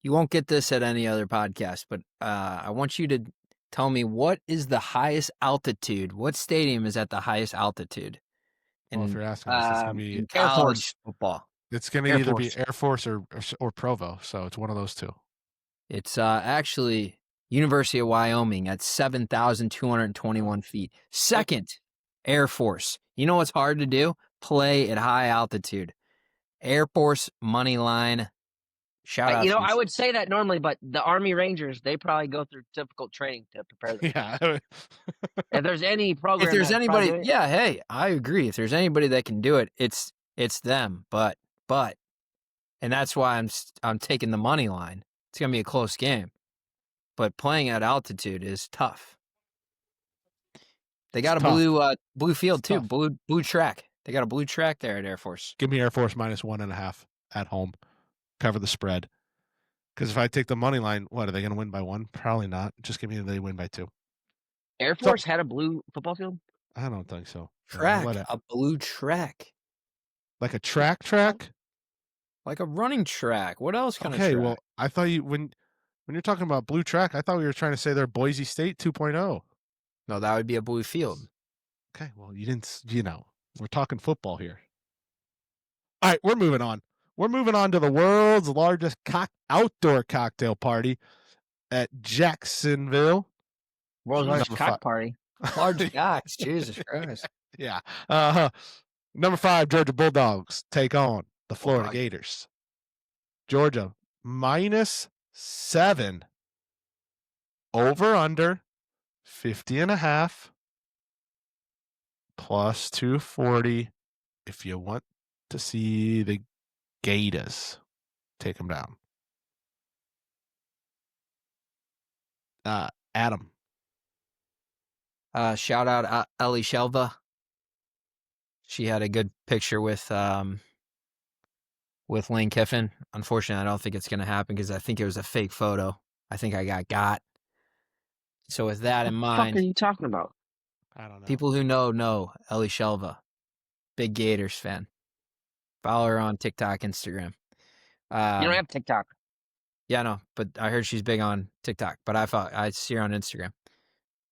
C: You won't get this at any other podcast, but I want you to tell me what is the highest altitude? What stadium is at the highest altitude?
A: Well, if
C: In,
A: you're asking us, it's going to be
C: in
D: Air
C: college
D: Force.
C: football.
A: it's going to
D: Air
A: either
D: Force.
A: be Air Force or Provo, so it's one of those two.
C: It's actually University of Wyoming at 7,221 feet. Second, Air Force. You know what's hard to do? Play at high altitude. Air Force money line. Shout out.
D: I would say that normally, but the Army Rangers, they probably go through difficult training to prepare them.
A: Yeah.
D: If there's any program,
C: If there's
D: that's
C: anybody,
D: probably-
C: yeah, hey, I agree. If there's anybody that can do it, it's them. But, and that's why I'm taking the money line. It's gonna be a close game, but playing at altitude is tough. They got
A: It's
C: a
A: tough.
C: blue field
A: It's
C: too,
A: tough.
C: blue track. They got a blue track there at Air Force.
A: Give me Air Force -1.5 at home. Cover the spread. Because if I take the money line, what are they going to win by 1? Probably not. Just give me they win by 2.
D: Air Force had a blue football field.
A: I don't think so.
C: Track,
A: What
C: a blue track,
A: like a track?
C: like a running track. What else kind of
A: Okay,
C: track?
A: well, I thought you when you're talking about blue track, I thought we were trying to say they're Boise State 2.0.
C: No, that would be a blue field.
A: Okay, well, you didn't, we're talking football here. All right, we're moving on. We're moving on to the world's largest outdoor cocktail party at Jacksonville.
D: World's largest
A: Number
D: cock
A: 5.
D: party.
C: Large guys, Jesus Christ.
A: Yeah. Number 5, Georgia Bulldogs take on the Florida
C: Bulldog.
A: Gators. Georgia -7. Over under 50.5. Plus 240 if you want to see the Gators take them down. Adam.
C: Shout out Ellie Shelva. She had a good picture with Lane Kiffin. Unfortunately, I don't think it's going to happen because I think it was a fake photo. I think I got. So with that in
D: What the fuck are
C: mind,
D: you talking about?
A: I don't know.
C: people who know Ellie Shelva, big Gators fan. Follow her on TikTok, Instagram.
D: You don't have TikTok.
C: Yeah, no, but I heard she's big on TikTok. But I see her on Instagram.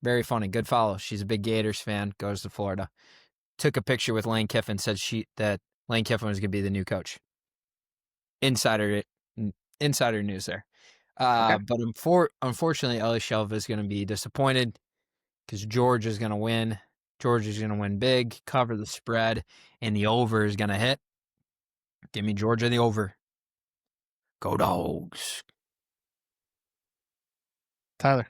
C: Very funny, good follow. She's a big Gators fan. Goes to Florida. Took a picture with Lane Kiffin. Said that Lane Kiffin was going to be the new coach. Insider news there.
D: Okay.
C: But unfortunately, Ellie Shelva is going to be disappointed because George is going to win. George is going to win big, cover the spread, and the over is going to hit. Give me Georgia the over. Go Dogs.
A: Tyler.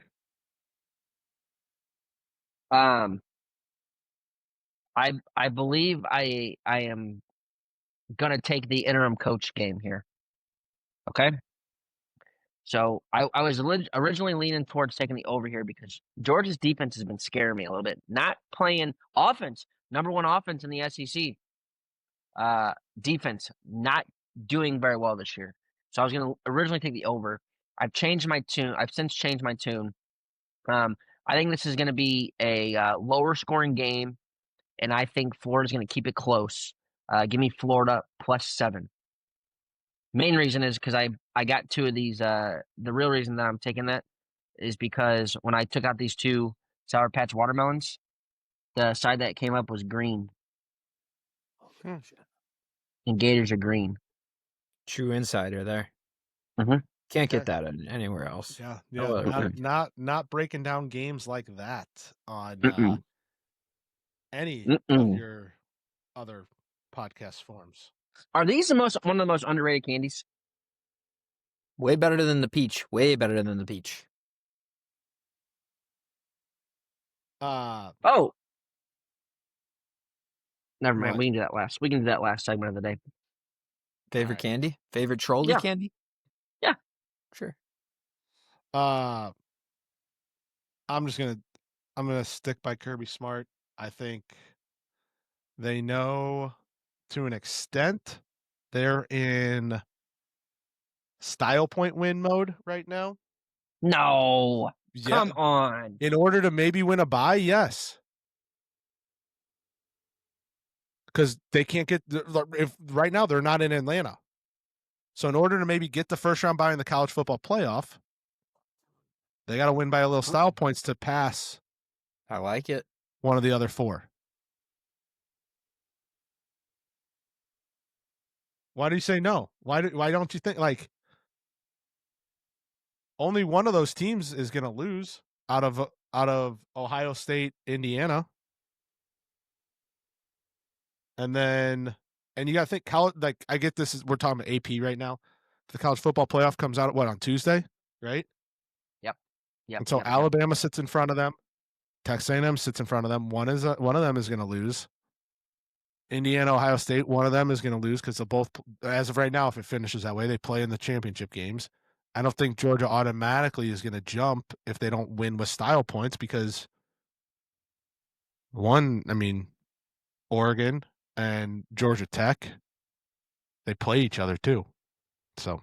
D: I believe I am gonna take the interim coach game here. Okay. So I was originally leaning towards taking the over here because Georgia's defense has been scaring me a little bit. Not playing offense, number 1 offense in the SEC. Defense not doing very well this year. So I was gonna originally take the over. I've changed my tune. I've since changed my tune. I think this is going to be a lower scoring game, and I think Florida's going to keep it close. Give me Florida +7. Main reason is because I got 2 of these. The real reason that I'm taking that is because when I took out these 2 Sour Patch watermelons, the side that came up was green, and Gators are green.
C: True insider there.
D: Mhm.
C: Can't get
A: Okay.
C: that anywhere else.
A: Yeah.
C: No other way.
A: Not breaking down games like that on
D: Mm-mm.
A: any
D: Mm-mm.
A: of your other podcast forms.
D: Are these one of the most underrated candies?
C: Way better than the peach. Way better than the peach.
D: Oh, never mind.
A: What?
D: We can do that last. We can do that last segment of the day.
C: Favorite
A: Alright.
C: candy? Favorite trolley
D: Yeah.
C: candy?
D: Yeah.
C: Sure.
A: I'm gonna stick by Kirby Smart. I think they know to an extent they're in style point win mode right now.
D: No. Come on.
A: In order to maybe win a bye, yes. Because they can't get if right now they're not in Atlanta. So in order to maybe get the first round bye in the college football playoff, they got to win by a little style points to pass.
C: I like it.
A: One of the other four. Why do you say no? Why don't you think like only one of those teams is going to lose out of Ohio State, Indiana? And you got to think college. Like I get this. We're talking about AP right now. The college football playoff comes out on Tuesday, right?
D: Yep.
A: And so Alabama sits in front of them. Texas A&M sits in front of them. One of them is going to lose. Indiana, Ohio State, one of them is going to lose because they'll both, as of right now, if it finishes that way, they play in the championship games. I don't think Georgia automatically is going to jump if they don't win with style points because Oregon and Georgia Tech, they play each other too. So,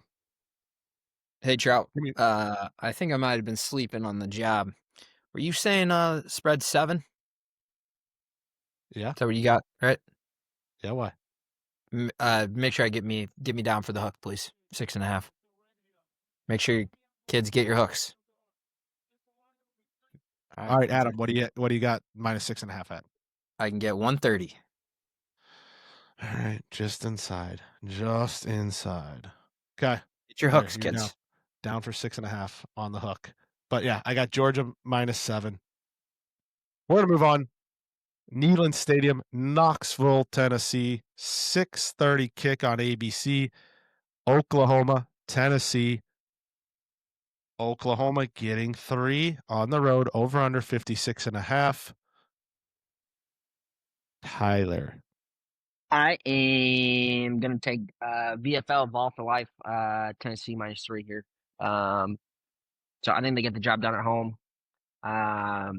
C: hey Trout, I think I might have been sleeping on the job. Were you saying spread 7?
A: Yeah.
C: Is that what you got? Right?
A: Yeah. Why?
C: Make sure I get me down for the hook, please. 6.5. Make sure your kids get your hooks.
A: All right, Adam. What do you got? -6.5 at?
C: I can get 130.
A: All right, just inside. Okay.
C: Get your hooks, kids.
A: Down for 6.5 on the hook. But yeah, I got Georgia -7. We're gonna move on. Neyland Stadium, Knoxville, Tennessee, 6:30 kick on ABC. Oklahoma, Tennessee. Oklahoma getting 3 on the road, over under 56.5. Tyler.
D: I am gonna take VFL Vol for Life, Tennessee -3 here. So I think they get the job done at home. I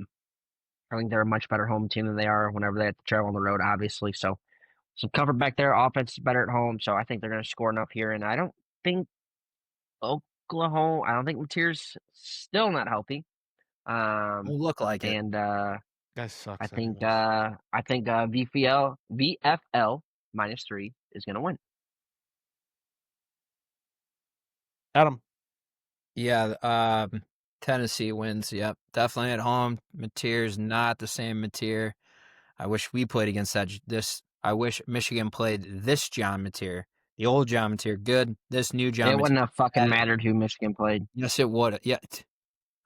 D: think they're a much better home team than they are whenever they have to travel on the road, obviously. So some comfort back there. Offense is better at home, so I think they're going to score enough here. And I don't think Mateer's still not healthy.
C: Will look like it.
D: And
A: Guy sucks.
D: I think VFL -3 is going to win.
A: Adam.
C: Yeah, Tennessee wins. Yep, definitely at home. Mateer's not the same Mateer. I wish we played against this. I wish Michigan played this John Mateer. The old John Mateer, good. This new John Mateer.
D: It wouldn't have fucking mattered who Michigan played.
C: Yes, it would. Yeah.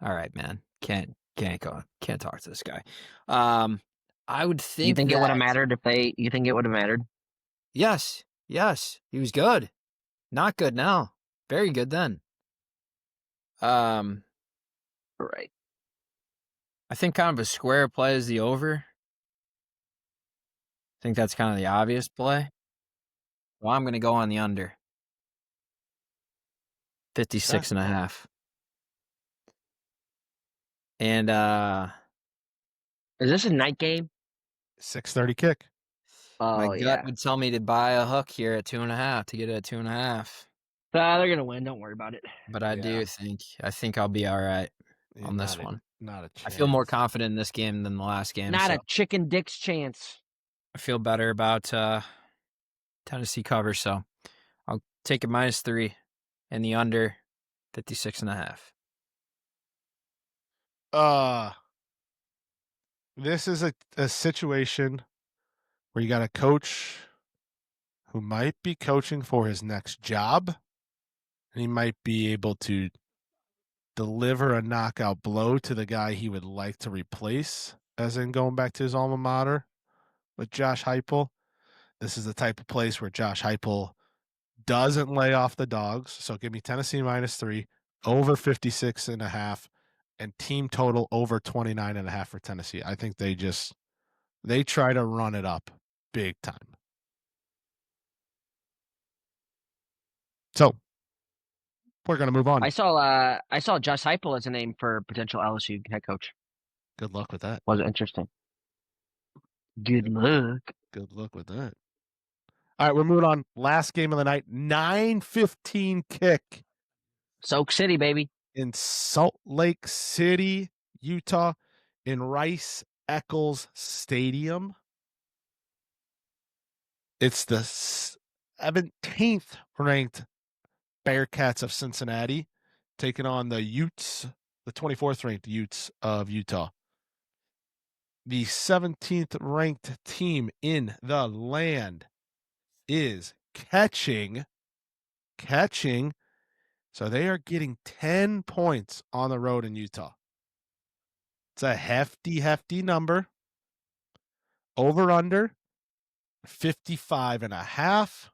C: All right, man. Can't talk to this guy. I would think.
D: You think it would have mattered if they? You think it would have mattered?
C: Yes. He was good. Not good now. Very good then.
D: Right.
C: I think kind of a square play is the over. I think that's kind of the obvious play. Well, I'm going to go on the under. 56.5. And
D: is this a night game?
A: 6:30 kick.
C: My gut would tell me to buy a hook here at 2.5 to get it at 2.5.
D: They're gonna win. Don't worry about it.
C: But I think I'll be all right on this one.
A: Not a chance.
C: I feel more confident in this game than the last game.
D: Not a chicken dick's chance.
C: I feel better about Tennessee cover, so I'll take a -3 and the under 56.5.
A: This is a situation where you got a coach who might be coaching for his next job, and he might be able to deliver a knockout blow to the guy he would like to replace, as in going back to his alma mater with Josh Heupel. This is the type of place where Josh Heupel doesn't lay off the dogs. So give me Tennessee -3, over 56.5, and team total over 29.5 for Tennessee. I think they try to run it up big time. So we're gonna move on.
D: I saw Josh Heupel as a name for potential LSU head coach.
A: Good luck with that.
D: Was it interesting? Good luck.
A: Good luck with that. All right, we're moving on. Last game of the night, 9:15 kick.
D: Soak City, baby.
A: in Salt Lake City, Utah, in Rice Eccles Stadium. It's the 17th ranked Bearcats of Cincinnati taking on the Utes, the 24th ranked Utes of Utah. The 17th ranked team in the land is catching. So they are getting 10 points on the road in Utah. It's a hefty number. Over under 55.5.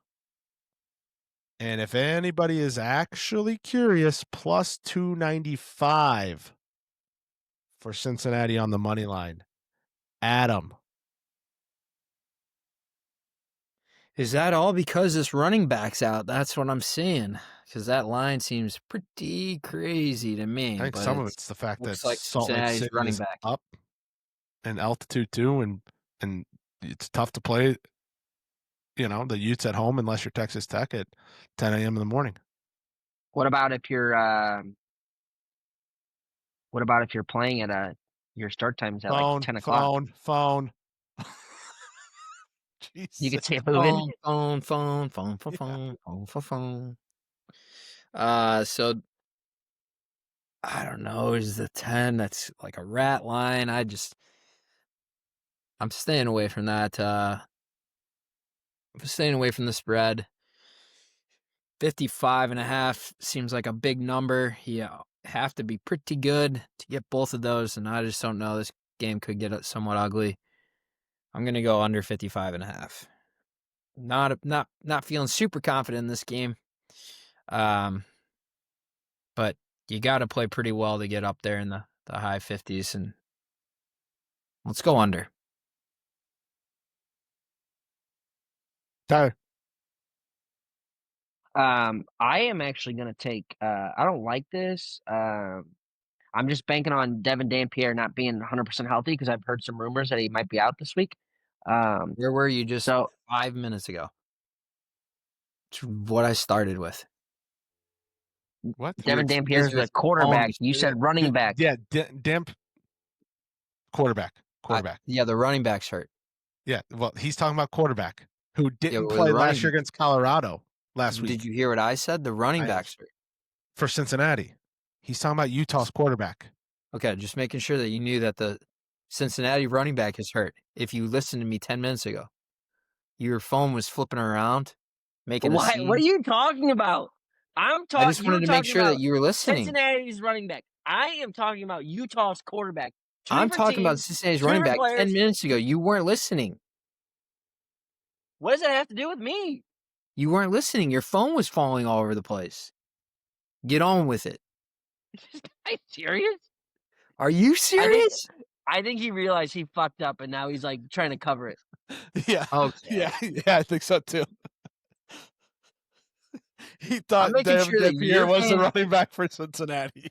A: And if anybody is actually curious, plus 295 for Cincinnati on the money line. Adam.
C: Is that all because this running back's out? That's what I'm seeing. Because that line seems pretty crazy to me.
A: I think
C: but
A: some of it's the fact that
C: looks like
A: Salt Lake
C: Cincinnati's
A: City
C: running
A: is
C: back.
A: up in altitude too, and it's tough to play, the Utes at home unless you're Texas Tech at 10 a.m. in the morning.
D: What about if you're playing at your start time's at like 10 o'clock?
A: Phone.
D: You could
A: Jesus.
D: say moving.
C: Phone. So I don't know. Is the 10? That's like a rat line. I'm staying away from that. I'm staying away from the spread. 55.5 seems like a big number. You have to be pretty good to get both of those, and I just don't know. This game could get somewhat ugly. I'm gonna go under 55.5. Not feeling super confident in this game. But you got to play pretty well to get up there in the high 50s, and let's go under.
A: Tyler.
D: I am actually going to take. I don't like this. I'm just banking on Devin Dampierre not being 100% healthy because I've heard some rumors that he might be out this week.
C: Where were you just 5 minutes ago? It's what I started with.
A: What?
D: Devin Dampierre is the quarterback. You said running back.
A: Yeah, Damp. Quarterback.
C: The running back's hurt.
A: Yeah, well, he's talking about quarterback who didn't
C: well,
A: play
C: the
A: last year against Colorado last week.
C: Did you hear what I said? The running back's hurt.
A: For Cincinnati. He's talking about Utah's quarterback.
C: Okay, just making sure that you knew that the Cincinnati running back is hurt. If you listened to me 10 minutes ago, your phone was flipping around, making a scene.
D: What are you talking about? I
C: just wanted to make sure that you were listening.
D: Cincinnati's running back. I am talking about Utah's quarterback.
C: I'm talking about Cincinnati's running back 10 minutes ago. You weren't listening.
D: What does that have to do with me?
C: You weren't listening. Your phone was falling all over the place. Get on with it.
D: Are you serious?
C: Are you serious?
D: I think he realized he fucked up, and now he's like trying to cover it.
A: Yeah.
C: Okay.
A: Yeah, I think so too. He thought Dampierre was the running back for Cincinnati.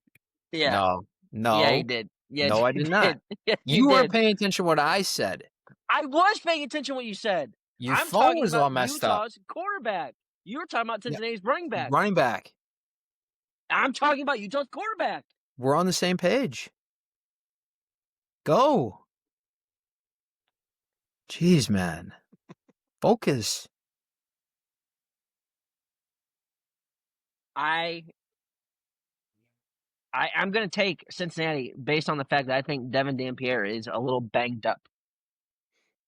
D: Yeah.
C: No.
D: Yeah, he did. Yes,
C: no, I did not.
D: Yes,
C: you weren't paying attention to what I said.
D: I was paying attention to what you said.
C: Your phone was all messed
D: Utah's quarterback. You were talking about Cincinnati's running back.
C: Running back.
D: I'm talking about Utah's quarterback.
C: We're on the same page. Go. Jeez, man. Focus.
D: I'm going to take Cincinnati based on the fact that I think Devin Dampierre is a little banged up.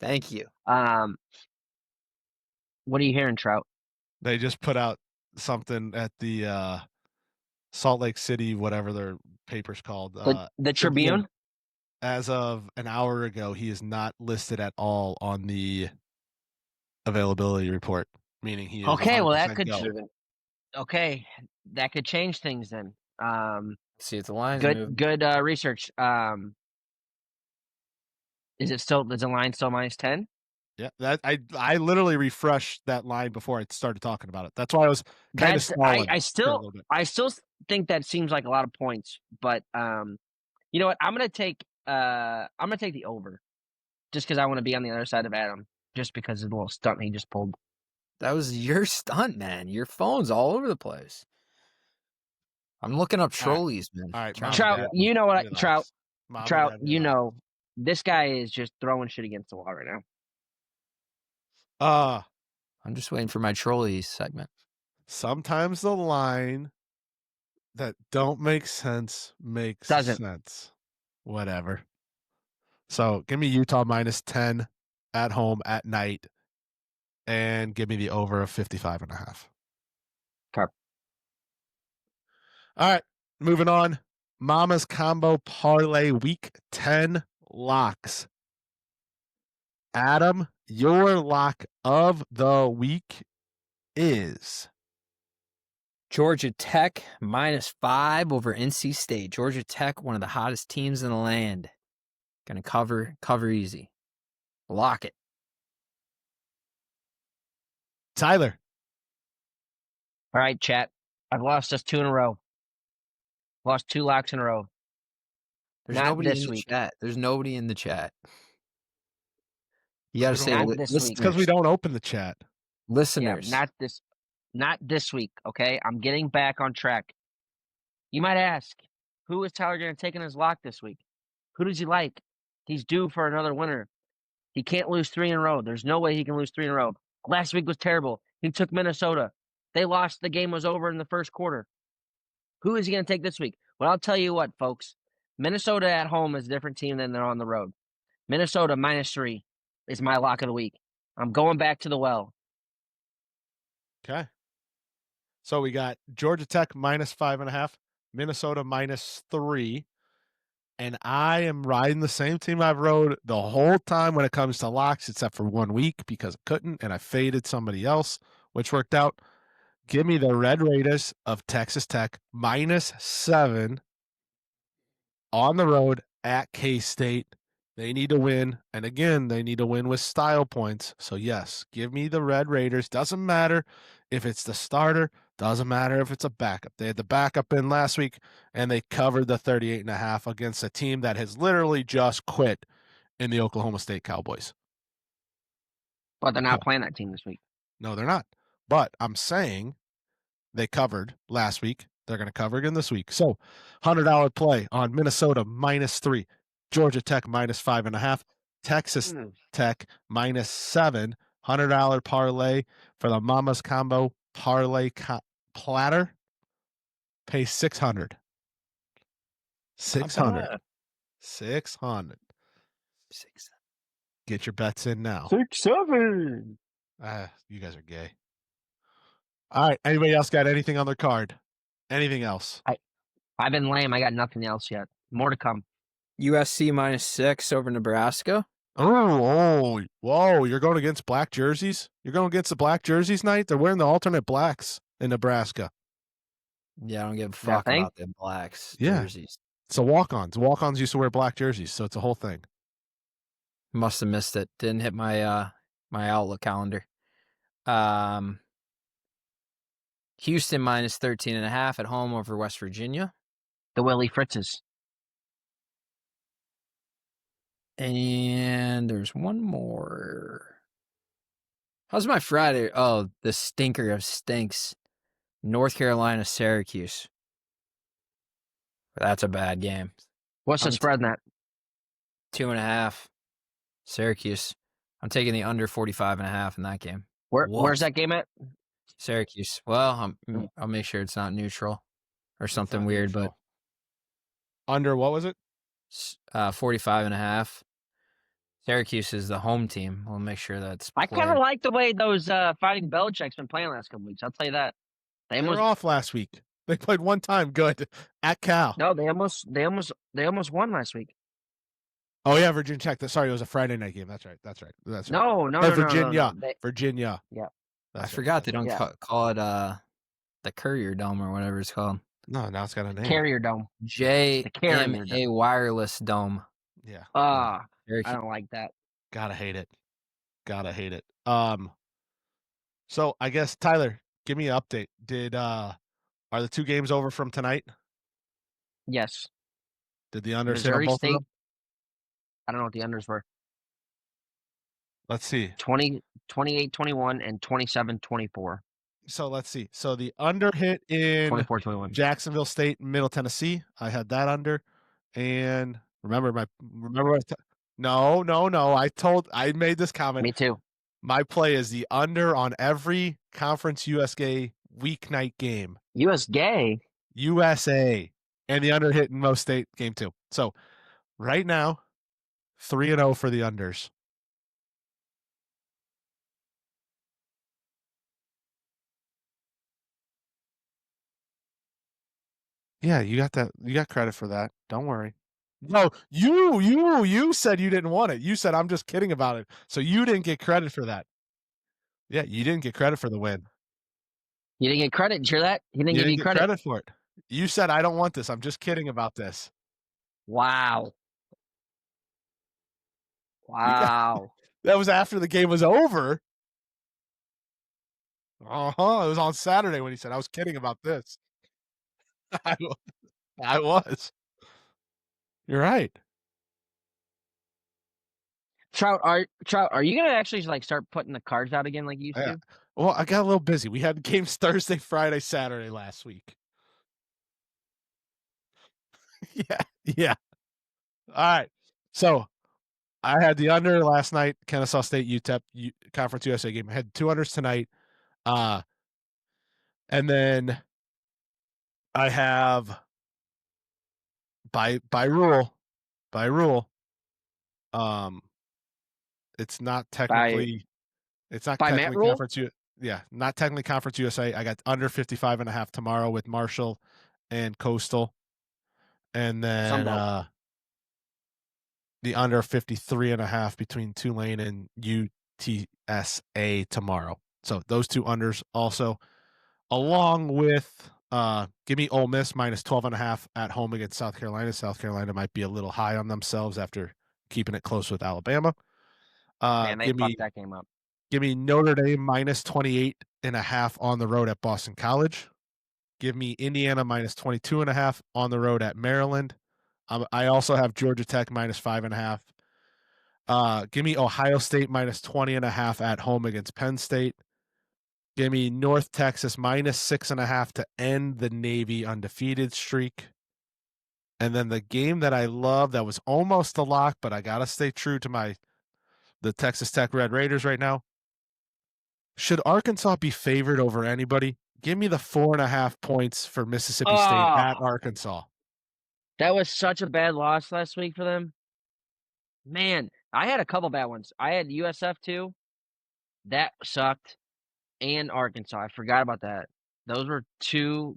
C: Thank you.
D: What are you hearing, Trout?
A: They just put out something at the Salt Lake City, whatever their paper's called.
D: The Tribune?
A: As of an hour ago, he is not listed at all on the availability report, meaning he is
D: okay. Well, that could that could change things then.
C: See if the line's
D: good research. Is the line still -10?
A: Yeah, that I literally refreshed that line before I started talking about it. That's why I was kind of stalling.
D: I still think that seems like a lot of points, but you know what? I'm gonna take the over, just because I want to be on the other side of Adam, just because of the little stunt he just pulled.
C: That was your stunt, man. Your phone's all over the place. I'm looking up trolleys, man.
A: All right,
C: Trying to
D: Trout,
C: grab-
D: you know what?
A: relax.
D: Trout,
A: Mom and
D: Trout,
A: Dad,
D: you
A: relax.
D: know, this guy is just throwing shit against the wall right now.
C: I'm just waiting for my trolleys segment.
A: Sometimes the line that don't make sense makes
D: Doesn't.
A: sense. Whatever. So give me Utah minus 10 at home at night, and give me the over of 55.5.
D: Okay.
A: All right, moving on. Mama's Combo Parlay Week 10 locks. Adam, your lock of the week is
C: Georgia Tech -5 over NC State. Georgia Tech, one of the hottest teams in the land. Gonna cover easy. Lock it.
A: Tyler.
D: All right, chat. I've lost us 2 in a row. Lost 2 locks in a row.
C: There's
D: Not
C: nobody
D: this
C: in the
D: week.
C: chat. There's nobody in the chat. You gotta say
D: Not this week.
A: It's because we don't open the chat.
C: Listeners.
D: Yeah, not this week, okay? I'm getting back on track. You might ask, who is Tyler going to take in his lock this week? Who does he like? He's due for another winner. He can't lose 3 in a row. There's no way he can lose 3 in a row. Last week was terrible. He took Minnesota. They lost. The game was over in the first quarter. Who is he going to take this week? Well, I'll tell you what, folks. Minnesota at home is a different team than they're on the road. Minnesota -3 is my lock of the week. I'm going back to the well.
A: Okay. So we got Georgia Tech -5.5, Minnesota -3. And I am riding the same team I've rode the whole time when it comes to locks, except for 1 week because I couldn't, and I faded somebody else, which worked out. Give me the Red Raiders of Texas Tech -7 on the road at K-State. They need to win. And again, they need to win with style points. So yes, give me the Red Raiders. Doesn't matter if it's the starter. Doesn't matter if it's a backup. They had the backup in last week, and they covered the 38.5 against a team that has literally just quit in the Oklahoma State Cowboys.
D: But they're not playing that team this week.
A: No, they're not. But I'm saying they covered last week. They're going to cover again this week. So $100 play on Minnesota -3, Georgia Tech -5.5, Texas Tech -7, $100 parlay for the Mama's Combo Parlay Platter. Pay $600. $600. $600. Get your bets in now.
D: 6, 7.
A: You guys are gay. All right. Anybody else got anything on their card? Anything else?
D: I've been lame. I got nothing else yet. More to come.
C: USC -6 over Nebraska.
A: Oh, whoa. You're going against black jerseys? You're going against the black jerseys night? They're wearing the alternate blacks in Nebraska.
C: Yeah, I don't give a fuck about the blacks jerseys.
A: It's a walk-ons. Walk-ons used to wear black jerseys, so it's a whole thing.
C: Must have missed it. Didn't hit my my Outlook calendar. Houston -13.5 at home over West Virginia.
D: The Willie Fritzes.
C: And there's one more. How's my Friday? Oh, the stinker of stinks. North Carolina, Syracuse. That's a bad game.
D: What's the spread in that?
C: 2.5. Syracuse. I'm taking the under 45.5 in that game.
D: Where's that game at?
C: Syracuse. Well, I'll make sure it's not neutral or something weird,
A: neutral. But under what was it?
C: 45.5. Syracuse is the home team. We'll make sure that's.
D: I kind of like the way those Fighting Belichick's been playing the last couple weeks. I'll tell you that.
A: They were off last week. They played one time good at Cal.
D: No, they almost won last week.
A: Oh yeah, Virginia Tech. Sorry, it was a Friday night game. That's right.
D: No,
A: Virginia.
D: No.
A: Virginia.
D: Yeah.
C: I forgot they don't call it the Courier Dome or whatever it's called.
A: No, now it's got a name.
D: Carrier Dome.
C: JMA Wireless Dome.
A: Yeah.
D: I don't like that.
A: Gotta hate it. So I guess Tyler, give me an update. Are the 2 games over from tonight?
D: Yes.
A: Did the unders hit on
D: Missouri
A: both
D: State?
A: of them?
D: I don't know what the unders were.
A: Let's see.
D: 28-21 and 27-24.
A: So let's see. So the under hit in
D: 24-21.
A: Jacksonville State, Middle Tennessee. I had that under, and remember no. I made this comment.
D: Me too.
A: My play is the under on every Conference USA weeknight game.
D: USA.
A: And the under hit in most state game too. So right now, 3-0 for the unders. Yeah, you got that. You got credit for that. Don't worry. No, you said you didn't want it. You said I'm just kidding about it. So you didn't get credit for that. Yeah, you didn't get credit for the win.
D: You didn't get credit. Did you hear that? He didn't
A: You
D: give
A: didn't
D: you
A: get
D: credit.
A: for it. You said I don't want this. I'm just kidding about this.
D: Wow.
A: That was after the game was over. It was on Saturday when he said I was kidding about this. I was. You're right.
D: Trout, are you gonna actually like start putting the cards out again like you used to?
A: Well, I got a little busy. We had games Thursday, Friday, Saturday last week. Yeah. All right. So I had the under last night, Kennesaw State UTEP Conference USA game. I had 2 unders tonight. And then I have by rule, it's not technically Conference not technically Conference USA. I got under 55.5 tomorrow with Marshall and Coastal. And then the under 53.5 between Tulane and UTSA tomorrow. So those 2 unders also, along with give me Ole Miss minus 12.5 at home against South Carolina. South Carolina might be a little high on themselves after keeping it close with Alabama.
D: Man, they fucked that game up.
A: Give me Notre Dame minus 28.5 on the road at Boston College. Give me Indiana minus 22.5 on the road at Maryland. I also have Georgia Tech minus 5.5. Give me Ohio State minus 20.5 at home against Penn State. Give me North Texas minus 6.5 to end the Navy undefeated streak. And then the game that I love that was almost a lock, but I gotta stay true to the Texas Tech Red Raiders right now. Should Arkansas be favored over anybody? Give me the 4.5 points for Mississippi State at Arkansas.
D: That was such a bad loss last week for them. Man, I had a couple bad ones. I had USF too. That sucked. And Arkansas. I forgot about that. Those were 2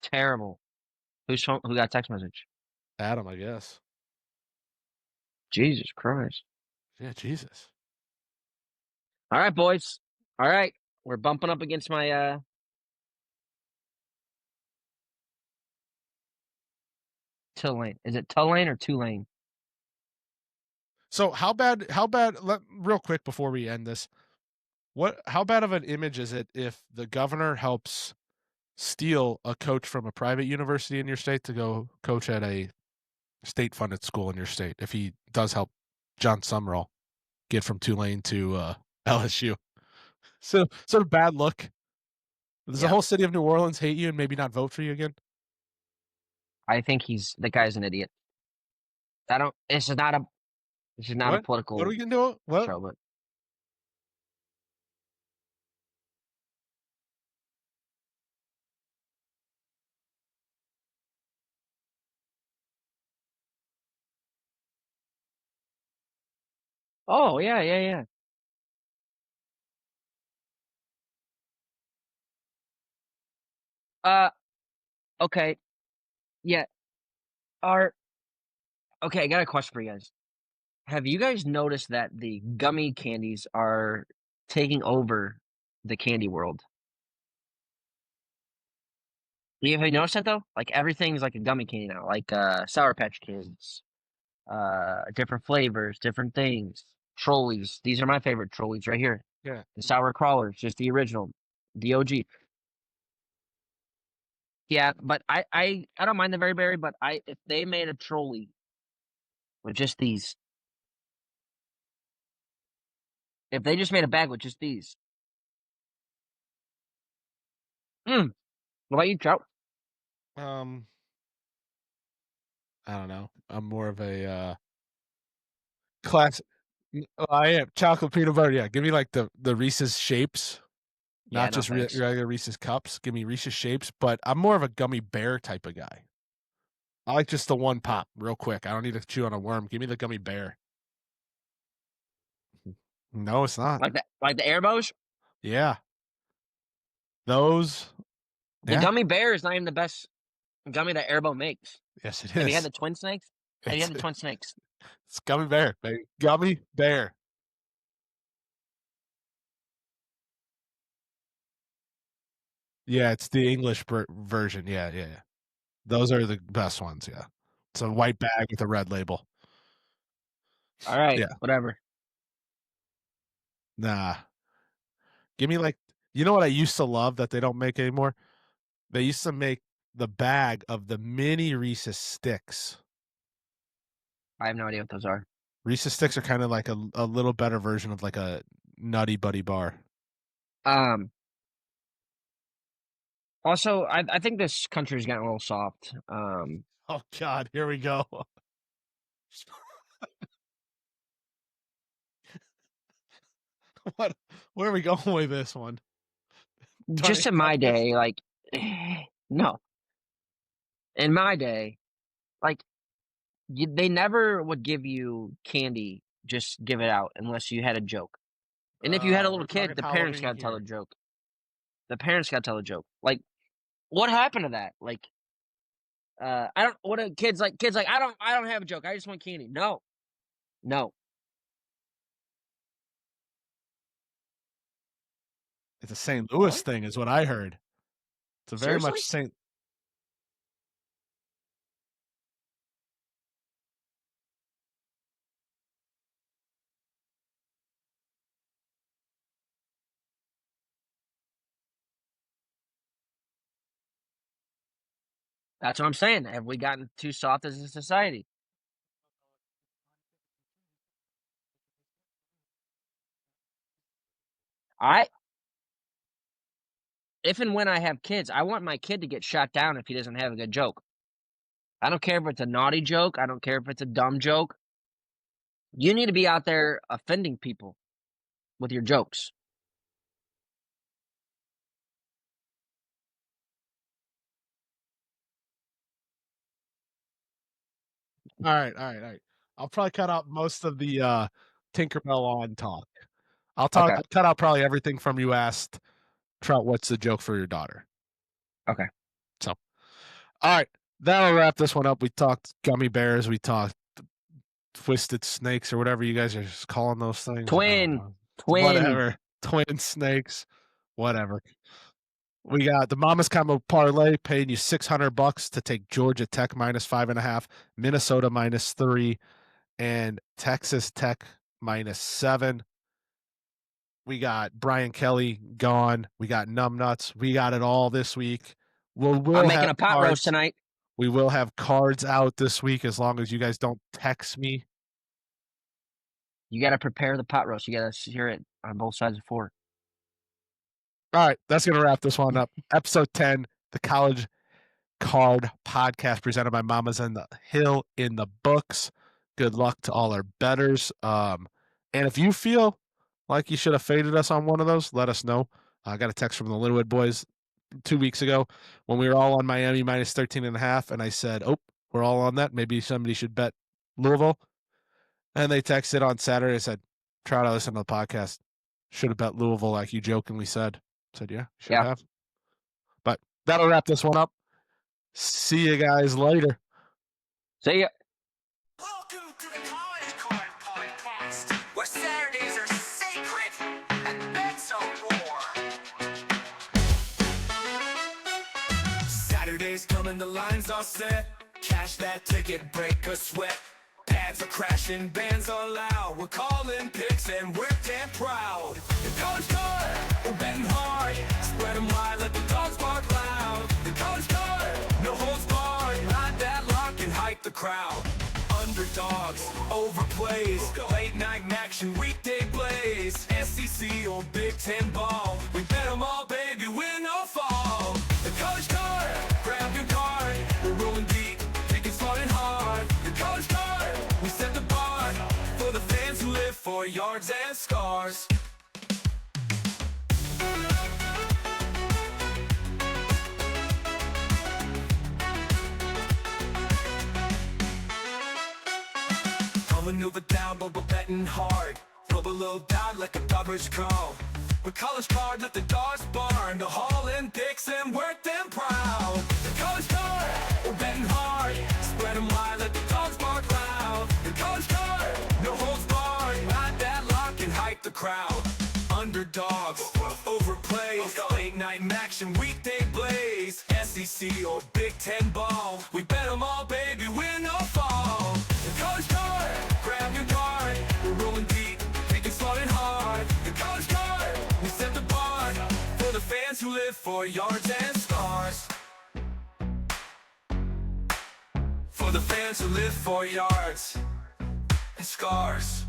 D: terrible. Who got text message?
A: Adam, I guess.
D: Jesus Christ.
A: Yeah, Jesus.
D: All right, boys. All right. We're bumping up against my Tulane. Is it Tulane or Tulane?
A: So how bad real quick before we end this, how bad of an image is it if the governor helps steal a coach from a private university in your state to go coach at a state-funded school in your state, if he does help John Summerall get from Tulane to LSU? So sort of bad look. Does the whole city of New Orleans hate you and maybe not vote for you again?
D: I think the guy's an idiot. This is not a political.
A: What are we gonna do? What?
D: Show, but oh yeah. Okay. Yeah. Okay, I got a question for you guys. Have you guys noticed that the gummy candies are taking over the candy world? Have you noticed that though? Like everything's like a gummy candy now, like Sour Patch Kids, different flavors, different things. Trolleys. These are my favorite trolleys right here.
A: Yeah.
D: The sour crawlers, just the original, the OG. Yeah, but I don't mind the very berry, but if they made a trolley with just these, if they just made a bag with just these, What about you, Trout?
A: I don't know. I'm more of a classic. I am chocolate peanut butter. Yeah, give me like the Reese's shapes,
D: Yeah,
A: not
D: no
A: just
D: thanks.
A: regular Reese's cups. Give me Reese's shapes, but I'm more of a gummy bear type of guy. I like just the one pop, real quick. I don't need to chew on a worm. Give me the gummy bear. No, it's not.
D: Like the Airbos?
A: Yeah, those.
D: The
A: Yeah,
D: gummy bear is not even the best gummy that Airbo makes.
A: yes, it
D: Have you had
A: is.
D: the twin snakes? Have you had the twin snakes?
A: It's gummy bear, baby. Gummy bear. Yeah, it's the English version. Yeah, yeah, yeah. Those are the best ones. Yeah, it's a white bag with a red label.
D: All right,
A: Yeah,
D: whatever.
A: nah. Give me like, you know what I used to love that they don't make anymore? They used to make the bag of the mini Reese's sticks.
D: I have no idea what those are.
A: Reese's sticks are kind of like a little better version of like a Nutty Buddy bar.
D: Also, I think this country's gotten a little soft.
A: Oh God, here we go. What? Where are we going with this one?
D: Just in my day, like, no. In my day, like, they never would give you candy, just give it out unless you had a joke. And if you had a little
A: We're
D: kid,
A: talking
D: the parents
A: Halloween
D: got to tell
A: here.
D: a joke. The parents got to tell a joke. Like, what happened to that? Like, I don't. What are kids like? Kids like, I don't have a joke. I just want candy. No, no.
A: It's a St. Louis
D: What?
A: thing, is what I heard. It's a very
D: Seriously?
A: much St.
D: That's what I'm saying. Have we gotten too soft as a society? I, if and when I have kids, I want my kid to get shot down if he doesn't have a good joke. I don't care if it's a naughty joke. I don't care if it's a dumb joke. You need to be out there offending people with your jokes.
A: All right, all right, all right. I'll probably cut out most of the Tinkerbell on talk. I'll
D: Okay.
A: cut out probably everything from you asked Trout, what's the joke for your daughter?
D: Okay.
A: So, all right, that'll wrap this one up. We talked gummy bears. We talked twisted snakes or whatever you guys are just calling those things.
D: Twin.
A: Whatever. Twin snakes. Whatever. We got the Mama's Combo Parlay paying you $600 to take Georgia Tech -5.5, Minnesota -3, and Texas Tech -7. We got Brian Kelly gone. We got Numbnuts. We got it all this week.
D: I'm making a pot roast tonight.
A: We will have cards out this week as long as you guys don't text me.
D: You got to prepare the pot roast. You got to sear it on both sides of the fork.
A: All right, that's going to wrap this one up. Episode 10, the College Card Podcast presented by Mamas and the Hill in the books. Good luck to all our bettors. And if you feel like you should have faded us on one of those, let us know. I got a text from the Linwood boys 2 weeks ago when we were all on Miami -13.5, and I said, "Oh, we're all on that. Maybe somebody should bet Louisville." And they texted on Saturday and said, "Try to listen to the podcast. Should have bet Louisville like you jokingly said." I said, "Yeah, should have." But that'll wrap this one up. See you guys later.
D: See ya.
B: Welcome to the College Card Podcast, where Saturdays are sacred and bets are war. Saturdays coming, the lines are set. Cash that ticket, break a sweat. Ads are crashing, bands are loud. We're calling picks and we're damn proud. The College Card, we're betting hard. Spread them wide, let the dogs bark loud. The College Card, no holds barred. Ride that lock and hype the crowd. Underdogs, overplays, late night action, weekday blaze. SEC or Big Ten ball, we bet them all, baby, win or fall. for yards and scars. Maneuver down, but we're betting hard. Rub a little down like a garbage call. With college card, let the dogs barn. The Hall and Dixon, work them proud. The college card, we're betting hard. Spread them wide, let the dogs bark loud. The college card, no holds barred. Ride that lock and hype the crowd. Underdogs, overplays, late night action, weekday blaze. SEC or Big Ten ball, we bet them all, baby, win or fall. The college card, grab your card. We're rolling deep, taking slow and hard. The college card, we set the bar for the fans who live for yards and scars. For the fans who live for yards and scars.